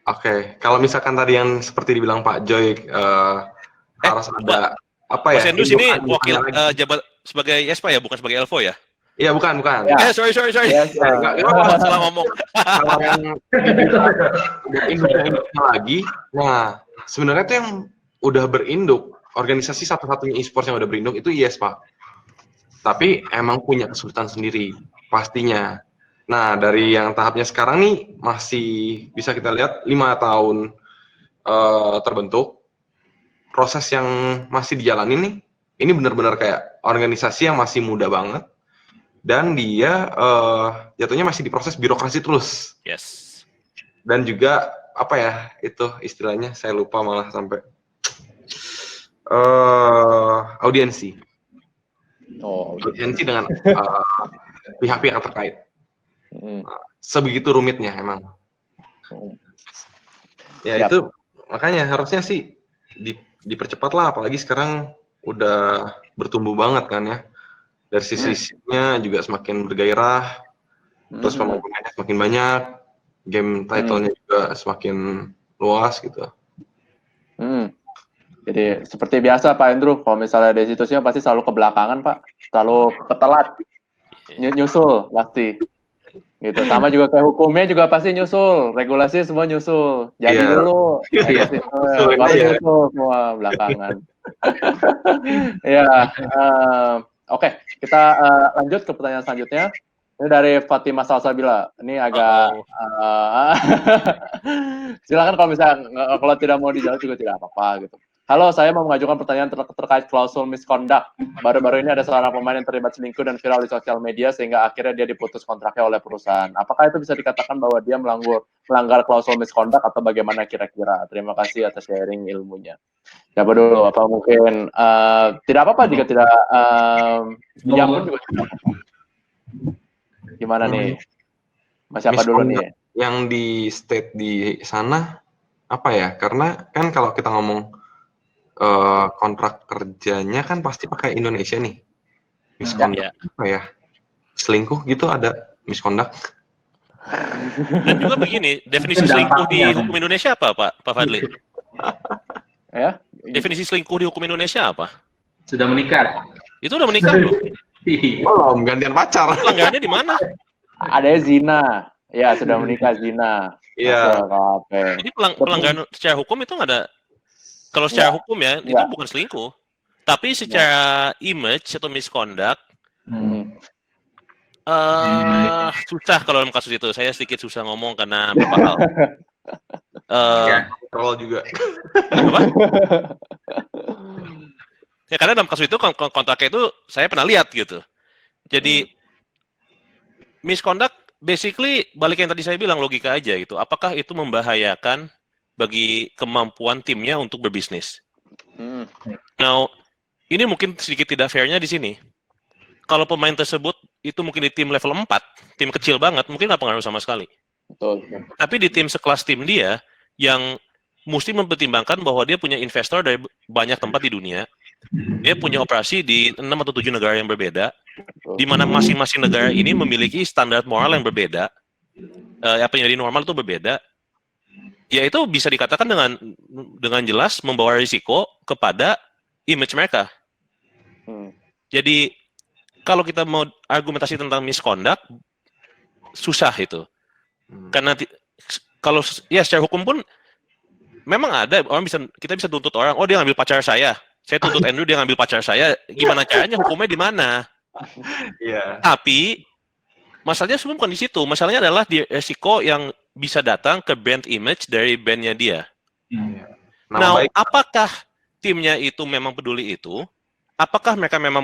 Oke, kalau misalkan tadi yang seperti dibilang Pak Joy harus ada apa ya? Mas Endus ini wakil jabat sebagai IESPA ya, bukan sebagai Elvo ya? Iya, bukan. Sorry. Yes, salah ngomong. Kalau yang induknya lagi, nah sebenarnya itu yang udah berinduk, organisasi satu-satunya e-sports yang udah berinduk itu IESPA. Tapi emang punya kesulitan sendiri, pastinya. Nah, dari yang tahapnya sekarang nih, masih bisa kita lihat 5 tahun terbentuk. Proses yang masih dijalani nih, ini benar-benar kayak organisasi yang masih muda banget. Dan dia jatuhnya masih diproses birokrasi terus. Yes. Dan juga, apa ya, itu istilahnya, saya lupa malah sampai. Audiensi. Audiensi dengan pihak-pihak terkait. Sebegitu rumitnya emang. Ya itu makanya harusnya sih dipercepat lah, apalagi sekarang udah bertumbuh banget kan ya. Dari sisi-sisinya juga semakin bergairah, terus pemain-pemainnya semakin banyak, game title-nya juga semakin luas gitu. Jadi seperti biasa Pak Andrew, kalau misalnya dari situsnya pasti selalu ke belakangan Pak, selalu ketelat, nyusul pasti. Gitu. Sama juga kayak hukumnya juga pasti nyusul, regulasi semua nyusul. Jadi dulu, baru nyusul semua belakangan. Oke, kita lanjut ke pertanyaan selanjutnya. Ini dari Fatimah Salsabila. Ini agak silakan kalau misalnya kalau tidak mau dijawab juga tidak apa-apa gitu. Halo, saya mau mengajukan pertanyaan terkait klausul misconduct. Baru-baru ini ada seorang pemain yang terlibat selingkuh dan viral di sosial media sehingga akhirnya dia diputus kontraknya oleh perusahaan. Apakah itu bisa dikatakan bahwa dia melanggar klausul misconduct atau bagaimana kira-kira? Terima kasih atas sharing ilmunya. Siapa dulu? Apa mungkin tidak apa-apa jika tidak diam pun juga tidak apa-apa. Gimana nih? Mas siapa dulu nih? Yang di state di sana apa ya? Karena kan kalau kita ngomong kontrak kerjanya kan pasti pakai Indonesia nih. Misconduct apa ya? Selingkuh gitu ada misconduct. Dan juga begini, definisi selingkuh di hukum Indonesia apa Pak Fadli? Ya? Definisi selingkuh di hukum Indonesia apa? Sudah menikah. Itu udah menikah loh. Belum, gantian pacar. Pelanggarannya di mana? Ada zina. Ya, sudah menikah zina. Iya. Jadi pelanggaran secara hukum itu nggak ada. Kalau secara hukum ya, itu bukan selingkuh. Tapi secara image atau misconduct, susah kalau dalam kasus itu. Saya sedikit susah ngomong karena beberapa hal. Troll juga. Apa? Ya karena dalam kasus itu kontraknya itu saya pernah lihat gitu. Jadi misconduct basically balik yang tadi saya bilang, logika aja gitu. Apakah itu membahayakan bagi kemampuan timnya untuk berbisnis? Hmm. Now, ini mungkin sedikit tidak fairnya di sini. Kalau pemain tersebut itu mungkin di tim level 4, tim kecil banget, mungkin nggak pengaruh sama sekali. Betul. Tapi di tim sekelas tim dia, yang mesti mempertimbangkan bahwa dia punya investor dari banyak tempat di dunia, dia punya operasi di 6 atau 7 negara yang berbeda, di mana masing-masing negara ini memiliki standar moral yang berbeda, apa yang jadi normal itu berbeda, ya itu bisa dikatakan dengan jelas membawa risiko kepada image mereka. Jadi kalau kita mau argumentasi tentang misconduct, susah itu. Karena kalau ya secara hukum pun memang ada orang kita bisa tuntut orang, oh dia ngambil pacar saya tuntut Andrew dia ngambil pacar saya, gimana caranya, hukumnya di mana? Iya. Tapi masalahnya sebenarnya bukan di situ, masalahnya adalah di resiko yang bisa datang ke brand image dari bandnya dia. Nah, apakah timnya itu memang peduli itu? Apakah mereka memang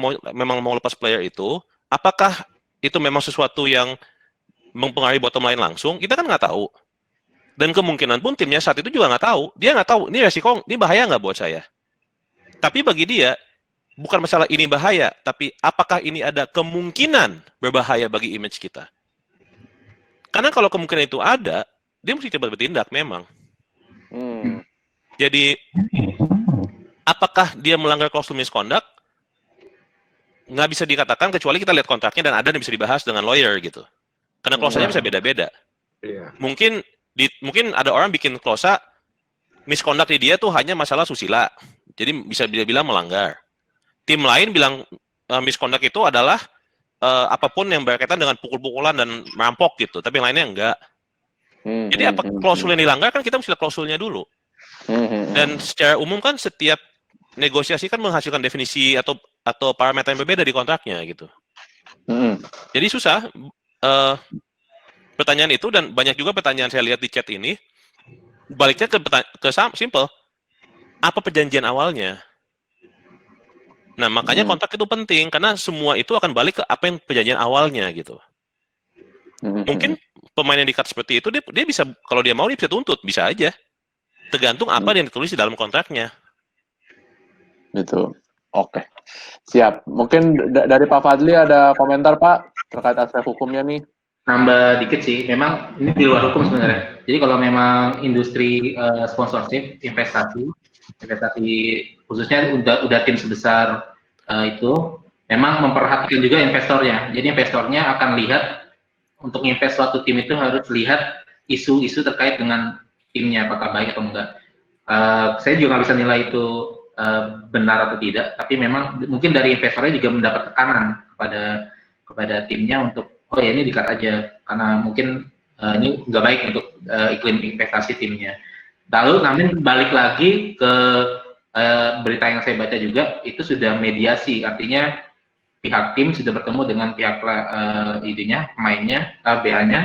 mau lepas player itu? Apakah itu memang sesuatu yang mempengaruhi bottom line langsung? Kita kan nggak tahu. Dan kemungkinan pun timnya saat itu juga nggak tahu. Dia nggak tahu, ini resiko, ini bahaya nggak buat saya? Tapi bagi dia, bukan masalah ini bahaya, tapi apakah ini ada kemungkinan berbahaya bagi image kita? Karena kalau kemungkinan itu ada, dia mesti cepat bertindak memang. Jadi, apakah dia melanggar klausul misconduct? Nggak bisa dikatakan kecuali kita lihat kontraknya dan ada yang bisa dibahas dengan lawyer gitu. Karena klausulnya bisa beda-beda. Mungkin ada orang bikin klausa misconduct di dia tuh hanya masalah susila. Jadi bisa dibilang melanggar. Tim lain bilang misconduct itu adalah apapun yang berkaitan dengan pukul-pukulan dan merampok gitu. Tapi yang lainnya enggak. Jadi apa klausul yang dilanggar kan kita mesti lihat klausulnya dulu. Dan secara umum kan setiap negosiasi kan menghasilkan definisi atau parameter yang berbeda di kontraknya gitu. Jadi susah pertanyaan itu, dan banyak juga pertanyaan saya lihat di chat ini baliknya ke simple, apa perjanjian awalnya? Nah makanya kontrak itu penting karena semua itu akan balik ke apa yang perjanjian awalnya gitu. Mungkin pemain yang di-cut seperti itu dia bisa, kalau dia mau dia bisa tuntut, bisa aja. Tergantung apa yang ditulis di dalam kontraknya. Gitu. Oke. Siap. Mungkin dari Pak Fadli ada komentar Pak terkait aspek hukumnya nih. Nambah dikit sih, memang ini di luar hukum sebenarnya. Jadi kalau memang industri sponsorship, investasi khususnya udah tim sebesar itu, memang memperhatikan juga investornya. Jadi investornya akan lihat untuk invest suatu tim itu harus lihat isu-isu terkait dengan timnya apakah baik atau enggak. Saya juga nggak bisa nilai itu benar atau tidak, tapi memang mungkin dari investornya juga mendapat tekanan kepada timnya untuk oh ya ini di-cut aja karena mungkin ini nggak baik untuk iklim investasi timnya. Lalu namun balik lagi ke berita yang saya baca juga itu sudah mediasi, artinya pihak tim sudah bertemu dengan pihak pemainnya, BH-nya,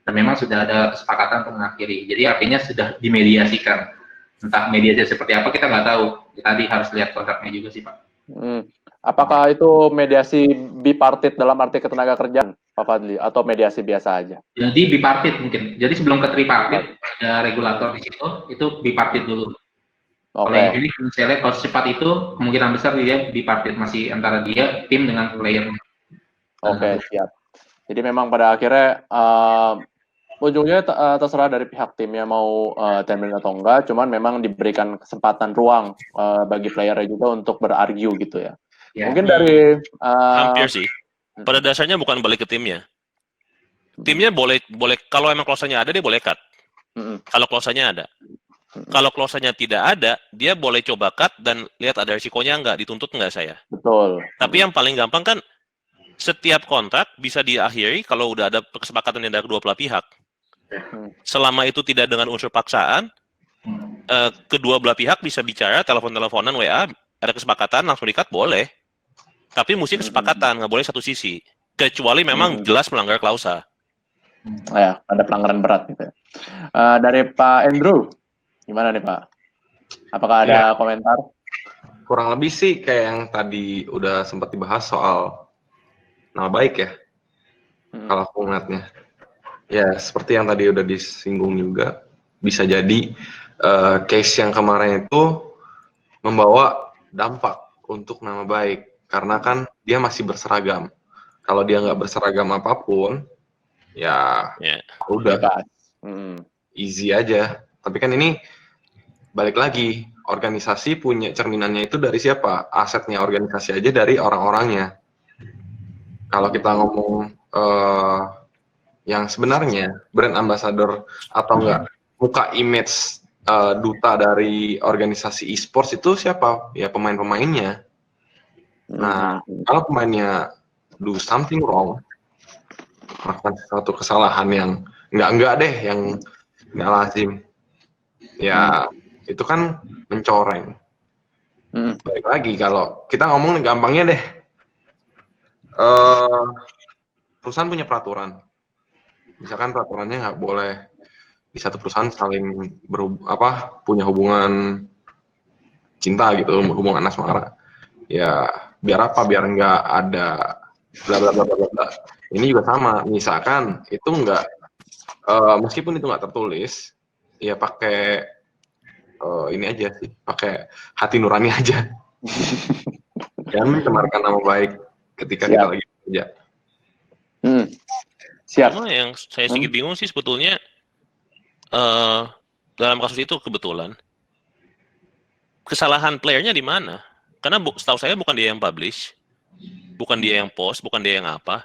dan memang sudah ada kesepakatan untuk mengakhiri. Jadi artinya sudah dimediasikan. Entah mediasi seperti apa kita nggak tahu. Tadi harus lihat kontraknya juga sih Pak. Apakah itu mediasi bipartit dalam arti ketenaga kerjaan, Pak Fadli, atau mediasi biasa aja? Jadi bipartit mungkin. Jadi sebelum ke tripartit ada regulator di situ, itu bipartit dulu. Kalau yang ini saya lihat kalau secepat itu kemungkinan besar dia bipartit, masih antara dia tim dengan player. Oke, siap. Jadi memang pada akhirnya ujungnya terserah dari pihak timnya mau termin atau enggak, cuman memang diberikan kesempatan ruang bagi playernya juga untuk berargue gitu ya. Mungkin dari hampir sih. Pada dasarnya bukan balik ke timnya. Timnya boleh kalau emang klausanya ada dia boleh cut. Kalau klausanya ada. Kalau klausanya tidak ada, dia boleh coba cut dan lihat ada risikonya enggak, dituntut enggak saya. Betul. Tapi yang paling gampang kan setiap kontrak bisa diakhiri kalau udah ada kesepakatan dari kedua belah pihak. Selama itu tidak dengan unsur paksaan, kedua belah pihak bisa bicara, telepon-teleponan, WA, ada kesepakatan, langsung di-cut, boleh. Tapi mesti kesepakatan, nggak boleh satu sisi. Kecuali memang jelas melanggar klausa. Ya, ada pelanggaran berat gitu. Dari Pak Andrew, gimana nih Pak? Apakah ada komentar? Kurang lebih sih kayak yang tadi udah sempat dibahas soal nama baik ya. Kalau aku ngeliatnya. Ya, seperti yang tadi udah disinggung juga, bisa jadi case yang kemarin itu membawa dampak untuk nama baik, karena kan dia masih berseragam. Kalau dia nggak berseragam apapun, ya Ya. udah Bebas. Hmm. easy aja. Tapi kan ini balik lagi, organisasi punya cerminannya itu dari siapa? Asetnya organisasi aja dari orang-orangnya. Kalau kita ngomong yang sebenarnya brand ambassador atau enggak muka image duta dari organisasi e-sports itu siapa? Ya pemain-pemainnya. Nah, kalau pemainnya do something wrong, melakukan suatu kesalahan yang enggak deh, yang enggak lazim, ya itu kan mencoreng. Balik lagi, kalau kita ngomong gampangnya deh, perusahaan punya peraturan. Misalkan peraturannya nggak boleh di satu perusahaan saling punya hubungan cinta gitu, hubungan asmara. Ya biar apa? Biar nggak ada bla bla bla bla bla. Ini juga sama. Misalkan itu nggak, meskipun itu nggak tertulis, ya pakai ini aja sih, pakai hati nurani aja. Jangan mencemarkan nama baik ketika kita lagi kerja. Siap. Cuma yang saya sedikit bingung sih sebetulnya dalam kasus itu kebetulan kesalahan playernya di mana? Karena setahu saya bukan dia yang publish, bukan dia yang post, bukan dia yang apa.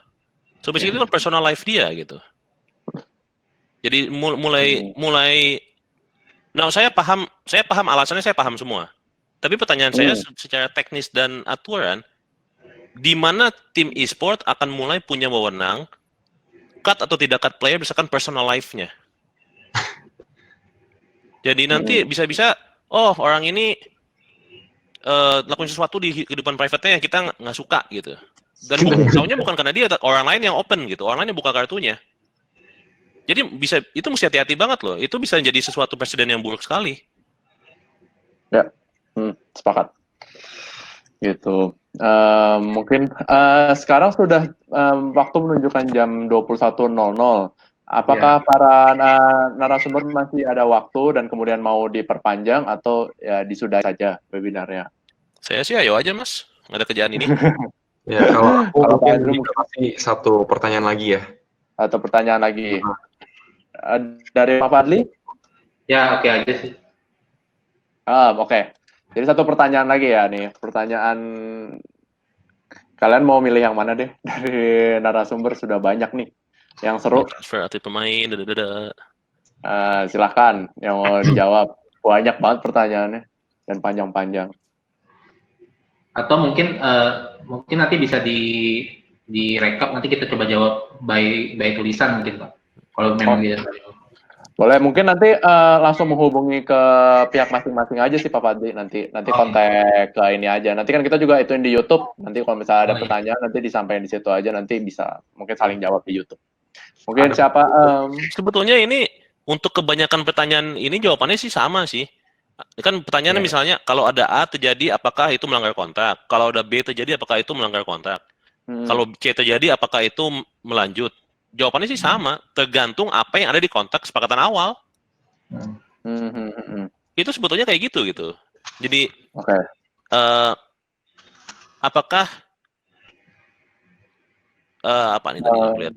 So basically itu kan personal life dia gitu. Jadi mulai nah saya paham alasannya, saya paham semua. Tapi pertanyaan saya secara teknis dan aturan, di mana tim e-sport akan mulai punya wewenang cut atau tidak cut player berdasarkan personal life-nya. Jadi nanti bisa-bisa, oh orang ini lakuin sesuatu di kehidupan private-nya yang kita nggak suka gitu. Dan tahunya bukan karena dia, orang lain yang open gitu, orang lain yang buka kartunya. Jadi itu mesti hati-hati banget loh. Itu bisa jadi sesuatu presiden yang buruk sekali. Ya, sepakat. Gitu. Mungkin sekarang sudah waktu menunjukkan jam 21.00. Apakah para narasumber masih ada waktu dan kemudian mau diperpanjang atau ya disudahi saja webinarnya? Saya sih ayo aja Mas, nggak ada kerjaan ini. Ya kalau aku mungkin masih satu pertanyaan lagi ya. Atau pertanyaan lagi dari Pak Fadli? Ya oke aja sih. Oke. Jadi satu pertanyaan lagi ya nih. Pertanyaan kalian mau milih yang mana deh? Dari narasumber sudah banyak nih. Yang seru. Transfer arti pemain, Silahkan yang mau dijawab. Banyak banget pertanyaannya dan panjang-panjang. Atau mungkin nanti bisa direkap, nanti kita coba jawab by tulisan mungkin Pak. Kalau memang dia boleh, mungkin nanti langsung menghubungi ke pihak masing-masing aja sih Pak Fadli, nanti kontak ke ini aja. Nanti kan kita juga ituin di YouTube, nanti kalau misalnya ada pertanyaan nanti disampaikan di situ aja, nanti bisa mungkin saling jawab di YouTube. Mungkin siapa? Sebetulnya ini untuk kebanyakan pertanyaan ini jawabannya sih sama sih. Kan pertanyaannya misalnya kalau ada A terjadi apakah itu melanggar kontrak? Kalau ada B terjadi apakah itu melanggar kontrak? Kalau C terjadi apakah itu melanjut? Jawabannya sih sama, tergantung apa yang ada di kontrak kesepakatan awal. Itu sebetulnya kayak gitu. Jadi apakah apa nih tadi aku lihat?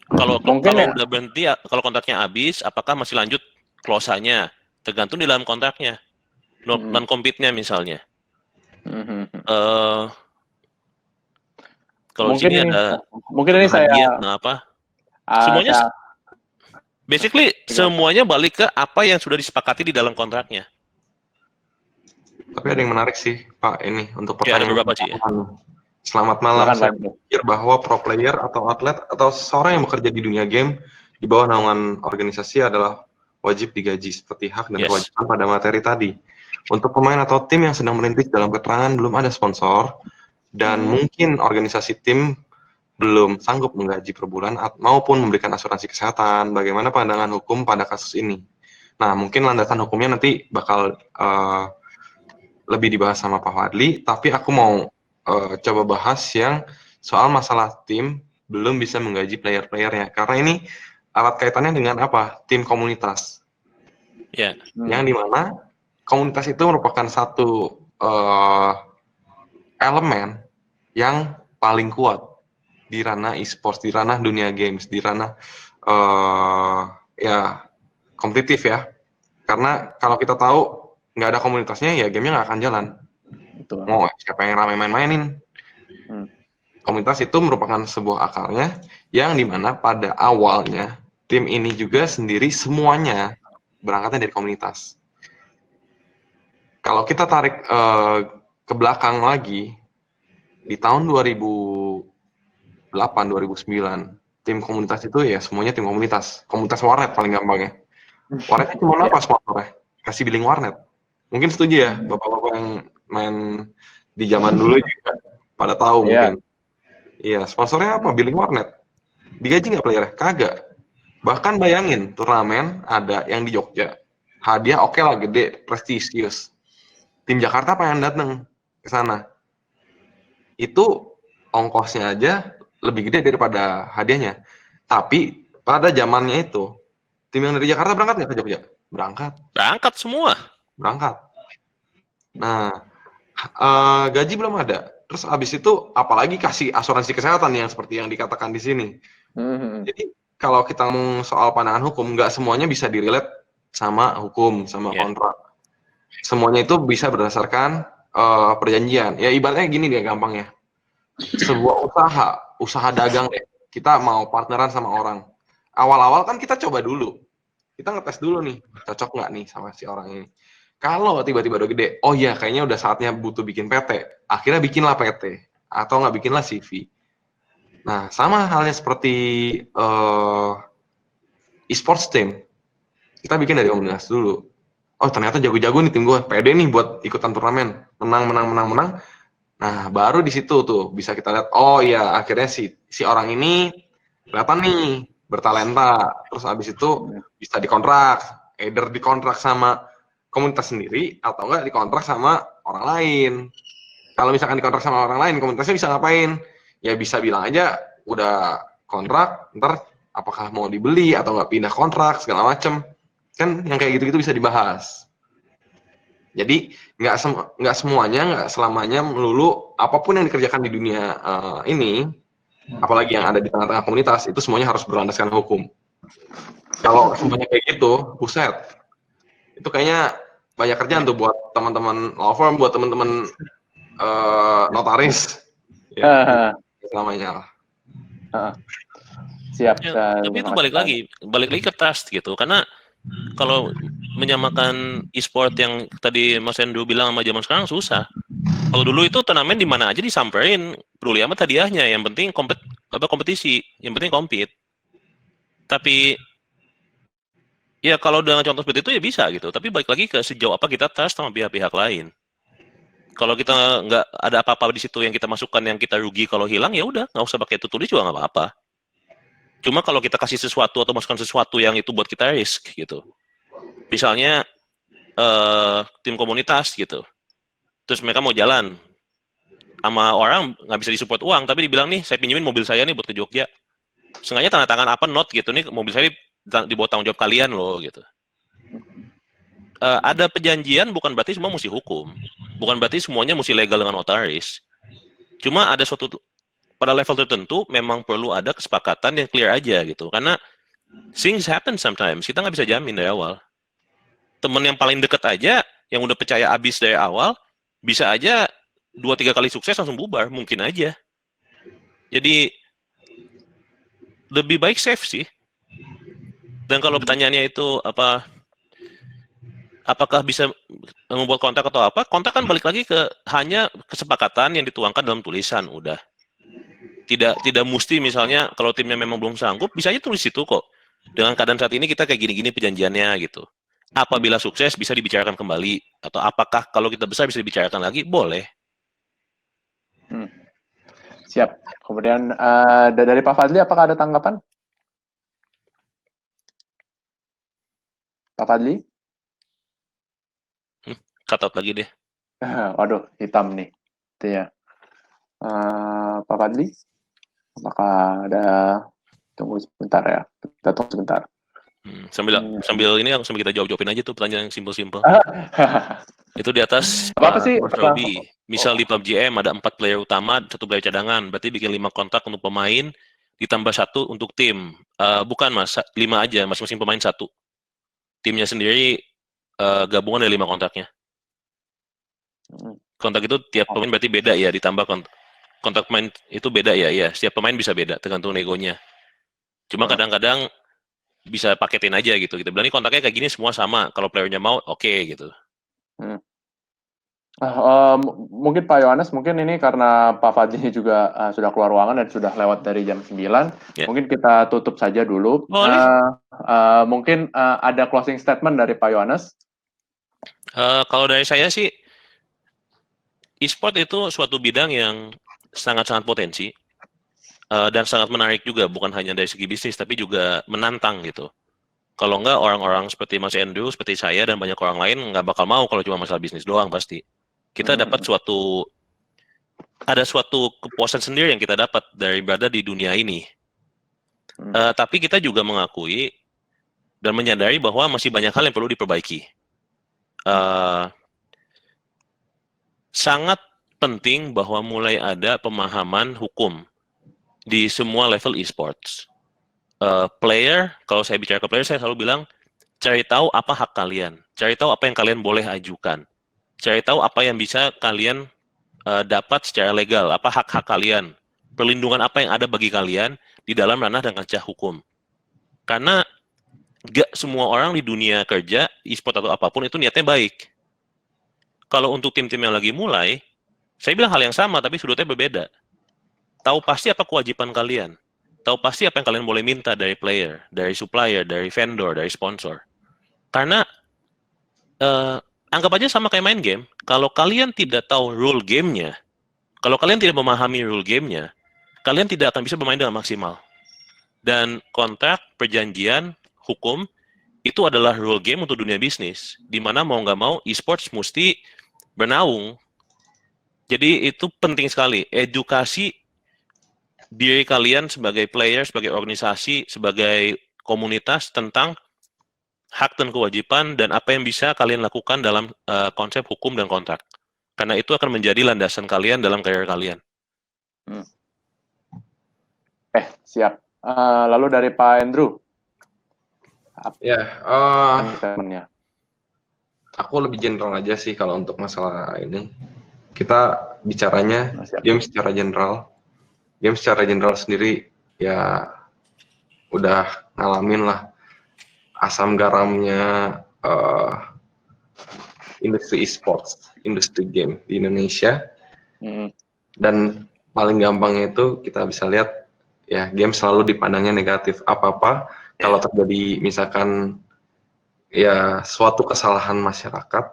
Kalau udah berhenti, kalau kontraknya habis, apakah masih lanjut klausanya? Tergantung di dalam kontraknya, non compete-nya misalnya. Kalau di sini ada mungkin ini saya apa? Semuanya basically semuanya balik ke apa yang sudah disepakati di dalam kontraknya. Tapi ada yang menarik sih Pak ini untuk pertanyaan. Ada beberapa sih. Selamat malam. Saya pikir bahwa pro player atau atlet atau seseorang yang bekerja di dunia game di bawah naungan organisasi adalah wajib digaji seperti hak dan kewajiban pada materi tadi. Untuk pemain atau tim yang sedang merintis dalam keterangan belum ada sponsor dan mungkin organisasi tim belum sanggup menggaji per bulan maupun memberikan asuransi kesehatan. Bagaimana pandangan hukum pada kasus ini? Nah, mungkin landasan hukumnya nanti bakal lebih dibahas sama Pak Fadli, tapi aku mau coba bahas yang soal masalah tim belum bisa menggaji player-playernya. Karena ini erat kaitannya dengan apa? Tim komunitas. Ya. Yang dimana komunitas itu merupakan satu elemen yang paling kuat di ranah e-sports, di ranah dunia games, di ranah ya kompetitif ya. Karena kalau kita tahu nggak ada komunitasnya, ya gamenya nggak akan jalan. Betul. Mau siapa yang ramai main-mainin? Komunitas itu merupakan sebuah akarnya yang dimana pada awalnya tim ini juga sendiri semuanya berangkatnya dari komunitas. Kalau kita tarik ke belakang lagi, di tahun 2008-2009, tim komunitas itu ya semuanya tim komunitas warnet paling gampangnya. Warnet cuma apa sponsornya? Kasih billing warnet. Mungkin setuju ya, bapak-bapak yang main di zaman dulu juga pada tahu mungkin. Iya, sponsornya apa? Billing warnet. Digaji nggak playernya? Kagak. Bahkan bayangin, turnamen ada yang di Jogja. Hadiah oke lah, gede, prestisius. Tim Jakarta apa yang datang ke sana? Itu ongkosnya aja lebih gede daripada hadiahnya. Tapi pada zamannya itu, tim yang dari Jakarta berangkat nggak ke Jogja? Berangkat. Berangkat semua. Berangkat. Nah, gaji belum ada. Terus abis itu apalagi kasih asuransi kesehatan yang seperti yang dikatakan di sini. Jadi kalau kita ngomong soal pandangan hukum, nggak semuanya bisa direlate sama hukum, sama kontrak. Semuanya itu bisa berdasarkan perjanjian. Ya ibaratnya gini deh gampangnya. Sebuah usaha dagang deh. Kita mau partneran sama orang. Awal-awal kan kita coba dulu. Kita ngetes dulu nih, cocok nggak nih sama si orang ini. Kalau tiba-tiba udah gede, oh iya kayaknya udah saatnya butuh bikin PT. Akhirnya bikinlah PT. Atau nggak bikinlah CV. Nah, sama halnya seperti e-sports team. Kita bikin dari komunitas dulu. Oh, ternyata jago-jago nih tim gue. Pede nih buat ikutan turnamen. Menang. Nah, baru di situ tuh bisa kita lihat, oh iya akhirnya si orang ini kelihatan nih bertalenta. Terus abis itu bisa dikontrak. Either dikontrak sama komunitas sendiri atau enggak dikontrak sama orang lain. Kalau misalkan dikontrak sama orang lain, komunitasnya bisa ngapain? Ya bisa bilang aja udah kontrak, ntar apakah mau dibeli atau nggak pindah kontrak segala macem. Kan yang kayak gitu-gitu bisa dibahas. Jadi nggak semuanya, nggak selamanya melulu apapun yang dikerjakan di dunia ini, apalagi yang ada di tengah-tengah komunitas itu semuanya harus berlandaskan hukum. Kalau semuanya kayak gitu, buset. Itu kayaknya banyak kerjaan tuh buat teman-teman law firm, buat teman-teman notaris. Ya, selamanya lah. Siap. Ya, tapi itu balik lagi ke trust gitu. Karena kalau menyamakan e-sport yang tadi Mas Andrew bilang sama zaman sekarang susah. Kalau dulu itu turnamen di mana aja disamperin, peduli amat hadiahnya. Yang penting kompetisi, yang penting compete. Tapi ya kalau dengan contoh seperti itu ya bisa gitu, tapi balik lagi ke sejauh apa kita trust sama pihak-pihak lain. Kalau kita nggak ada apa-apa di situ yang kita masukkan yang kita rugi kalau hilang, ya udah nggak usah pakai itu tulis juga nggak apa-apa. Cuma kalau kita kasih sesuatu atau masukkan sesuatu yang itu buat kita risk gitu. Misalnya tim komunitas gitu, terus mereka mau jalan sama orang nggak bisa disupport uang, tapi dibilang nih saya pinjemin mobil saya nih buat ke Jogja. Sengaja tanda tangan apa not gitu nih mobil saya di bawah tanggung jawab kalian loh gitu. Ada perjanjian bukan berarti semua mesti hukum, bukan berarti semuanya mesti legal dengan notaris. Cuma ada suatu pada level tertentu memang perlu ada kesepakatan yang clear aja gitu, karena things happen sometimes, kita nggak bisa jamin dari awal. Temen yang paling deket aja yang udah percaya abis dari awal bisa aja 2-3 kali sukses langsung bubar, mungkin aja. Jadi lebih baik safe sih. Dan kalau pertanyaannya itu apakah bisa membuat kontak atau apa? Kontak kan balik lagi ke hanya kesepakatan yang dituangkan dalam tulisan, udah. Tidak mesti misalnya kalau timnya memang belum sanggup, bisa aja tulis itu kok. Dengan keadaan saat ini kita kayak gini-gini perjanjiannya gitu. Apabila sukses bisa dibicarakan kembali, atau apakah kalau kita besar bisa dibicarakan lagi? Boleh. Siap. Kemudian dari Pak Fadli, apakah ada tanggapan? Pak Fadli? Cut out lagi deh. Waduh, hitam nih. Itu ya. Pak Fadli, apakah ada Tunggu sebentar ya. Kita tunggu sebentar. Sambil kita jawabin aja tuh pertanyaan yang simpel-simpel. Itu di atas Apa sih? Mas Robi. Misal di PUBG M ada 4 player utama, 1 player cadangan, berarti bikin 5 kontrak untuk pemain, ditambah 1 untuk tim. Bukan Mas, 5 aja, masing-masing pemain 1. Timnya sendiri gabungan dari 5 kontraknya. Kontrak itu tiap pemain berarti beda ya, ditambah kontrak pemain itu beda ya, setiap pemain bisa beda, tergantung negonya. Cuma kadang-kadang bisa paketin aja gitu. Kita bilang ini kontraknya kayak gini semua sama, kalau playernya mau, oke gitu. Mungkin Pak Yohanes, mungkin ini karena Pak Fadli juga sudah keluar ruangan dan sudah lewat dari jam 9, mungkin kita tutup saja dulu. Mungkin ada closing statement dari Pak Yohanes. Kalau dari saya sih, e-sport itu suatu bidang yang sangat-sangat potensi dan sangat menarik juga, bukan hanya dari segi bisnis, tapi juga menantang gitu. Kalau enggak, orang-orang seperti Mas Andrew, seperti saya, dan banyak orang lain nggak bakal mau kalau cuma masalah bisnis doang pasti. Kita dapat ada suatu kepuasan sendiri yang kita dapat dari berada di dunia ini. Tapi kita juga mengakui dan menyadari bahwa masih banyak hal yang perlu diperbaiki. Sangat penting bahwa mulai ada pemahaman hukum di semua level e-sports. Player, kalau saya bicara ke player, saya selalu bilang, cari tahu apa hak kalian, cari tahu apa yang kalian boleh ajukan, cari tahu apa yang bisa kalian dapat secara legal, apa hak-hak kalian, perlindungan apa yang ada bagi kalian di dalam ranah dan kancah hukum. Karena gak semua orang di dunia kerja, e-sport atau apapun itu niatnya baik. Kalau untuk tim-tim yang lagi mulai, saya bilang hal yang sama tapi sudutnya berbeda. Tahu pasti apa kewajiban kalian, tahu pasti apa yang kalian boleh minta dari player, dari supplier, dari vendor, dari sponsor. Karena anggap aja sama kayak main game, kalau kalian tidak tahu rule gamenya, kalau kalian tidak memahami rule gamenya, kalian tidak akan bisa bermain dengan maksimal. Dan kontrak, perjanjian, hukum, itu adalah rule game untuk dunia bisnis, di mana mau nggak mau e-sports mesti bernaung. Jadi itu penting sekali, edukasi diri kalian sebagai player, sebagai organisasi, sebagai komunitas tentang hak dan kewajiban dan apa yang bisa kalian lakukan dalam konsep hukum dan kontrak. Karena itu akan menjadi landasan kalian dalam karir kalian. Siap. Lalu dari Pak Andrew. Aku lebih general aja sih kalau untuk masalah ini. Kita bicaranya game secara general. Game secara general sendiri ya udah ngalamin lah asam garamnya industri e-sports, industri game di Indonesia. Dan paling gampangnya itu kita bisa lihat ya game selalu dipandangnya negatif. Apa-apa kalau terjadi misalkan ya suatu kesalahan masyarakat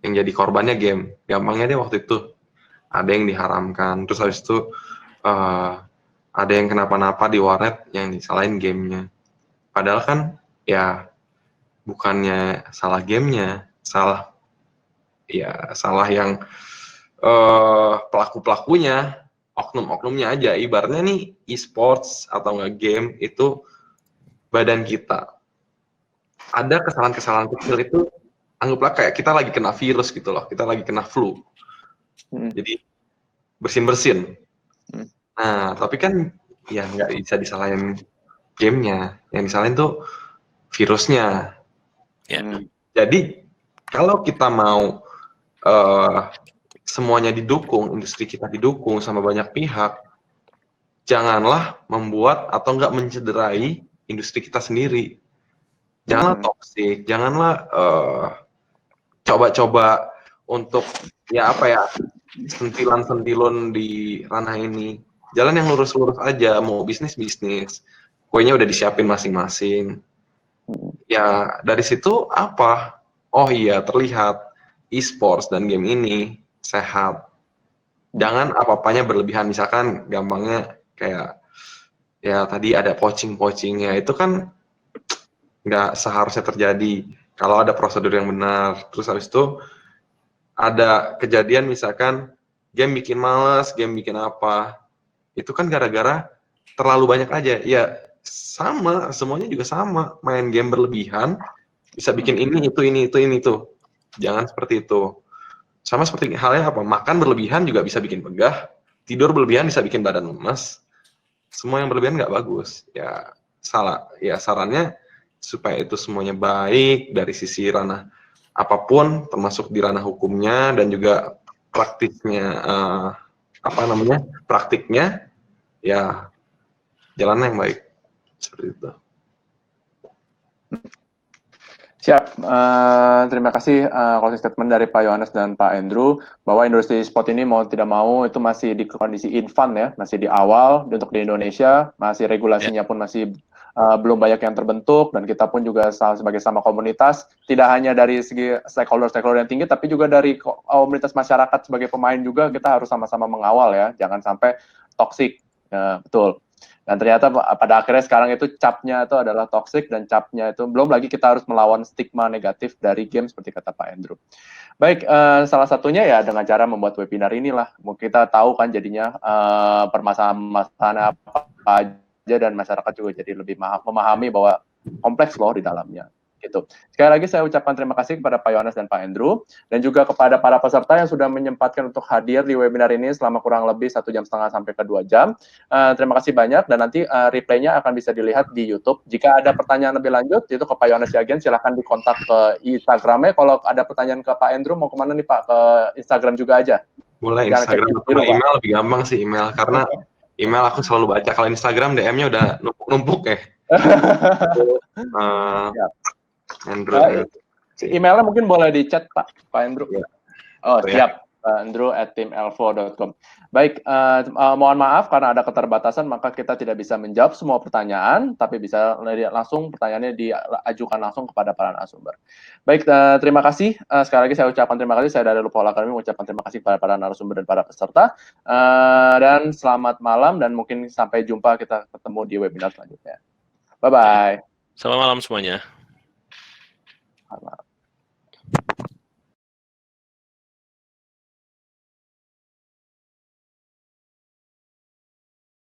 yang jadi korbannya game. Gampangnya deh waktu itu ada yang diharamkan, terus habis itu ada yang kenapa-napa di warnet yang disalahin gamenya. Padahal kan ya bukannya salah gamenya, salah yang pelaku-pelakunya, oknum-oknumnya aja. Ibaratnya nih e-sports atau nggak game itu badan kita. Ada kesalahan-kesalahan kecil itu anggaplah kayak kita lagi kena virus gitu loh, kita lagi kena flu. Jadi bersin-bersin. Nah, tapi kan ya nggak bisa disalahin gamenya, yang disalahin tuh virusnya. Jadi kalau kita mau semuanya didukung, industri kita didukung sama banyak pihak, janganlah membuat atau nggak mencederai industri kita sendiri. Janganlah toksik, janganlah coba-coba untuk sentilan-sentilun di ranah ini. Jalan yang lurus-lurus aja, mau bisnis-bisnis, kuenya udah disiapin masing-masing. Ya dari situ apa? Oh iya, terlihat e-sports dan game ini sehat. Jangan apa-apanya berlebihan, misalkan gampangnya kayak ya tadi ada poaching-poachingnya, itu kan nggak seharusnya terjadi. Kalau ada prosedur yang benar, terus habis itu ada kejadian misalkan game bikin males, game bikin apa, itu kan gara-gara terlalu banyak aja. Ya sama, semuanya juga sama. Main game berlebihan bisa bikin ini itu. Jangan seperti itu. Sama seperti halnya apa? Makan berlebihan juga bisa bikin begah. Tidur berlebihan bisa bikin badan lemas. Semua yang berlebihan nggak bagus. Ya salah. Ya sarannya supaya itu semuanya baik dari sisi ranah apapun, termasuk di ranah hukumnya dan juga praktiknya, praktiknya, ya jalannya yang baik. Seperti itu. Siap, terima kasih closing statement dari Pak Yohanes dan Pak Andrew bahwa industri e-sport ini mau tidak mau itu masih di kondisi infant ya, masih di awal untuk di Indonesia, masih regulasinya pun masih belum banyak yang terbentuk dan kita pun juga sebagai sama komunitas tidak hanya dari segi stakeholder yang tinggi tapi juga dari komunitas masyarakat sebagai pemain juga kita harus sama-sama mengawal ya, jangan sampai toksik, ya, betul. Dan ternyata pada akhirnya sekarang itu capnya itu adalah toxic dan capnya itu belum lagi kita harus melawan stigma negatif dari game seperti kata Pak Andrew. Baik, salah satunya ya dengan cara membuat webinar inilah. Kita tahu kan jadinya permasalahan apa aja dan masyarakat juga jadi lebih memahami bahwa kompleks loh di dalamnya. Gitu. Sekali lagi saya ucapkan terima kasih kepada Pak Yohanes dan Pak Andrew dan juga kepada para peserta yang sudah menyempatkan untuk hadir di webinar ini selama kurang lebih 1,5 jam sampai ke 2 jam. Terima kasih banyak dan nanti replaynya akan bisa dilihat di YouTube. Jika ada pertanyaan lebih lanjut itu ke Pak Yohanes Yagen silahkan dikontak ke Instagramnya. Kalau ada pertanyaan ke Pak Andrew mau kemana nih Pak? Ke Instagram juga aja. Boleh Instagram atau email lebih gampang sih email karena email aku selalu baca. Kalau Instagram DM-nya udah numpuk ya. Andrew. Emailnya mungkin boleh di chat Pak Andrew. Ya. Oh siap, andrew@teamelvo.com. Baik, mohon maaf karena ada keterbatasan maka kita tidak bisa menjawab semua pertanyaan, tapi bisa langsung pertanyaannya diajukan langsung kepada para narasumber. Baik, terima kasih. Sekali lagi saya ucapkan terima kasih. Saya dari Lupol Academy mengucapkan terima kasih kepada para narasumber dan para peserta. Dan selamat malam dan mungkin sampai jumpa kita ketemu di webinar selanjutnya. Bye-bye. Selamat malam semuanya.